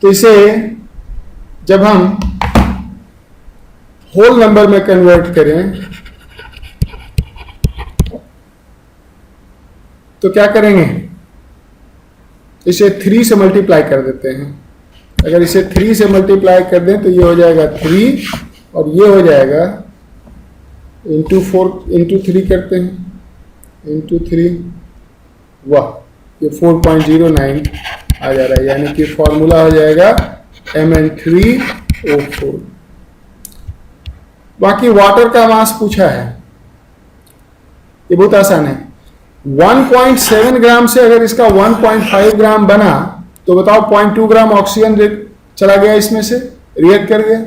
तो इसे जब हम होल नंबर में कन्वर्ट करें तो क्या करेंगे? इसे 3 से मल्टीप्लाई कर देते हैं। अगर इसे 3 से मल्टीप्लाई कर दें तो ये हो जाएगा 3 और ये हो जाएगा इंटू 3 करते हैं, इंटू 3, वाह ये 4.09 आ जा रहा है, यानी कि फॉर्मूला हो जाएगा Mn3O4। बाकी वाटर का मास पूछा है, ये बहुत आसान है। 1.7 ग्राम से अगर इसका 1.5 ग्राम बना तो बताओ 0.2 ग्राम ऑक्सीजन चला गया, इसमें से रिएक्ट कर गया।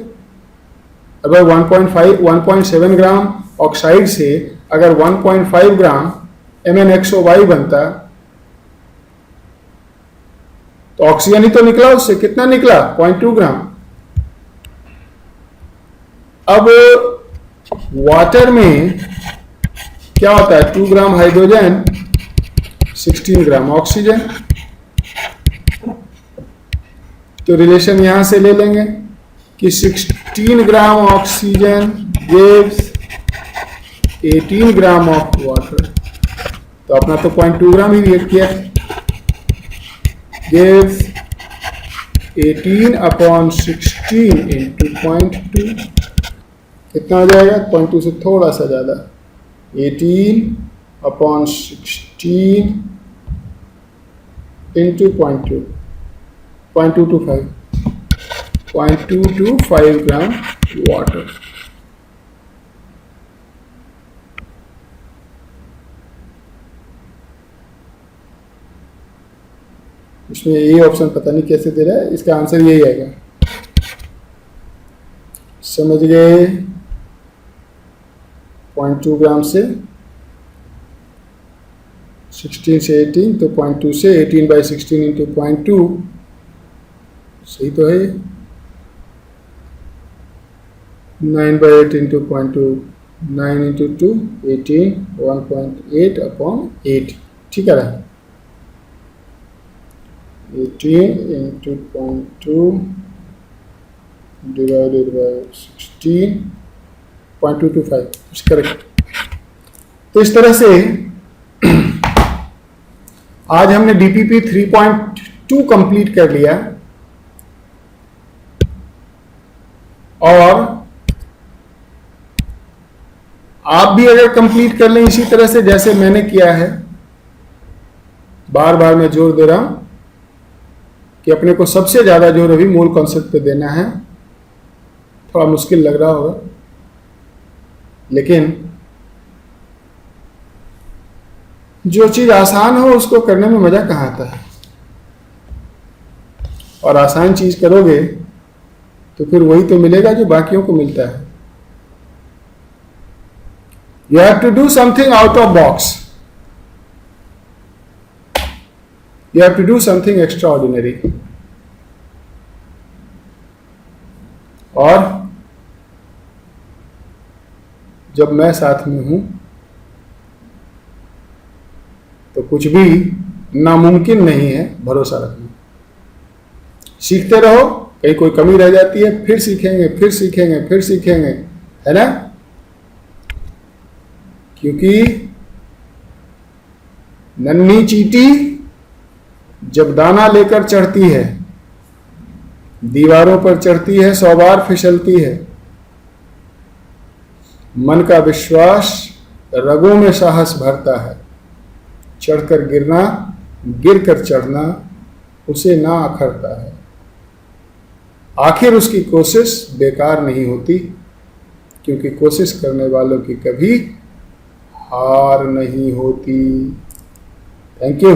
अगर 1.7 ग्राम ऑक्साइड से अगर 1.5 ग्राम MnXOY बनता तो ऑक्सीजन ही तो निकला, उससे कितना निकला? 0.2 ग्राम। अब वाटर में क्या होता है? 2 ग्राम हाइड्रोजन, 16 ग्राम ऑक्सीजन। तो रिलेशन यहां से ले लेंगे कि 16 gram oxygen gives 18 gram of water. तो अपना तो 0.2 ग्राम ही रिएक्ट किया, गिव्स 18 अपॉन 16 इंटू 0.2, कितना हो जाएगा? 0.2 से थोड़ा सा ज्यादा, 18 अपॉन 16 इंटू 0.2, 0.225 ग्राम वाटर। इसमें यही ऑप्शन पता नहीं कैसे दे रहा है, इसका आंसर यही आएगा। समझ गए? 0.2 ग्राम से 16 से 18, तो 0.2 से 18 बाई 16 इंटू 0.2, सही तो है। 9/8 इंटू 0.2, 9 इंटू 2 18 1.8 अपॉन 8 ठीक है ना 18 इंटू 0.2 डिवाइडेड बाय 16.225 करेक्ट। तो इस तरह से आज हमने डीपीपी 3.2 कंप्लीट कर लिया और आप भी अगर कंप्लीट कर लें इसी तरह से जैसे मैंने किया है, बार बार मैं जोर दे रहा हूं कि अपने को सबसे ज्यादा जोर अभी मूल कॉन्सेप्ट पे देना है। थोड़ा मुश्किल लग रहा होगा लेकिन जो चीज आसान हो उसको करने में मजा कहाँ आता है, और आसान चीज करोगे तो फिर वही तो मिलेगा जो बाकियों को मिलता है। You have to do something out of box. You have to do something extraordinary. और जब मैं साथ में हूं तो कुछ भी नामुमकिन नहीं है, भरोसा रखना। सीखते रहो, कहीं कोई कमी रह जाती है फिर सीखेंगे फिर सीखेंगे फिर सीखेंगे, है ना। क्योंकि नन्ही चींटी जब दाना लेकर चढ़ती है, दीवारों पर चढ़ती है, 100 बार फिसलती है। मन का विश्वास रगों में साहस भरता है। चढ़कर गिरना, गिरकर चढ़ना उसे ना अखरता है। आखिर उसकी कोशिश बेकार नहीं होती, क्योंकि कोशिश करने वालों की कभी हार नहीं होती। Thank you.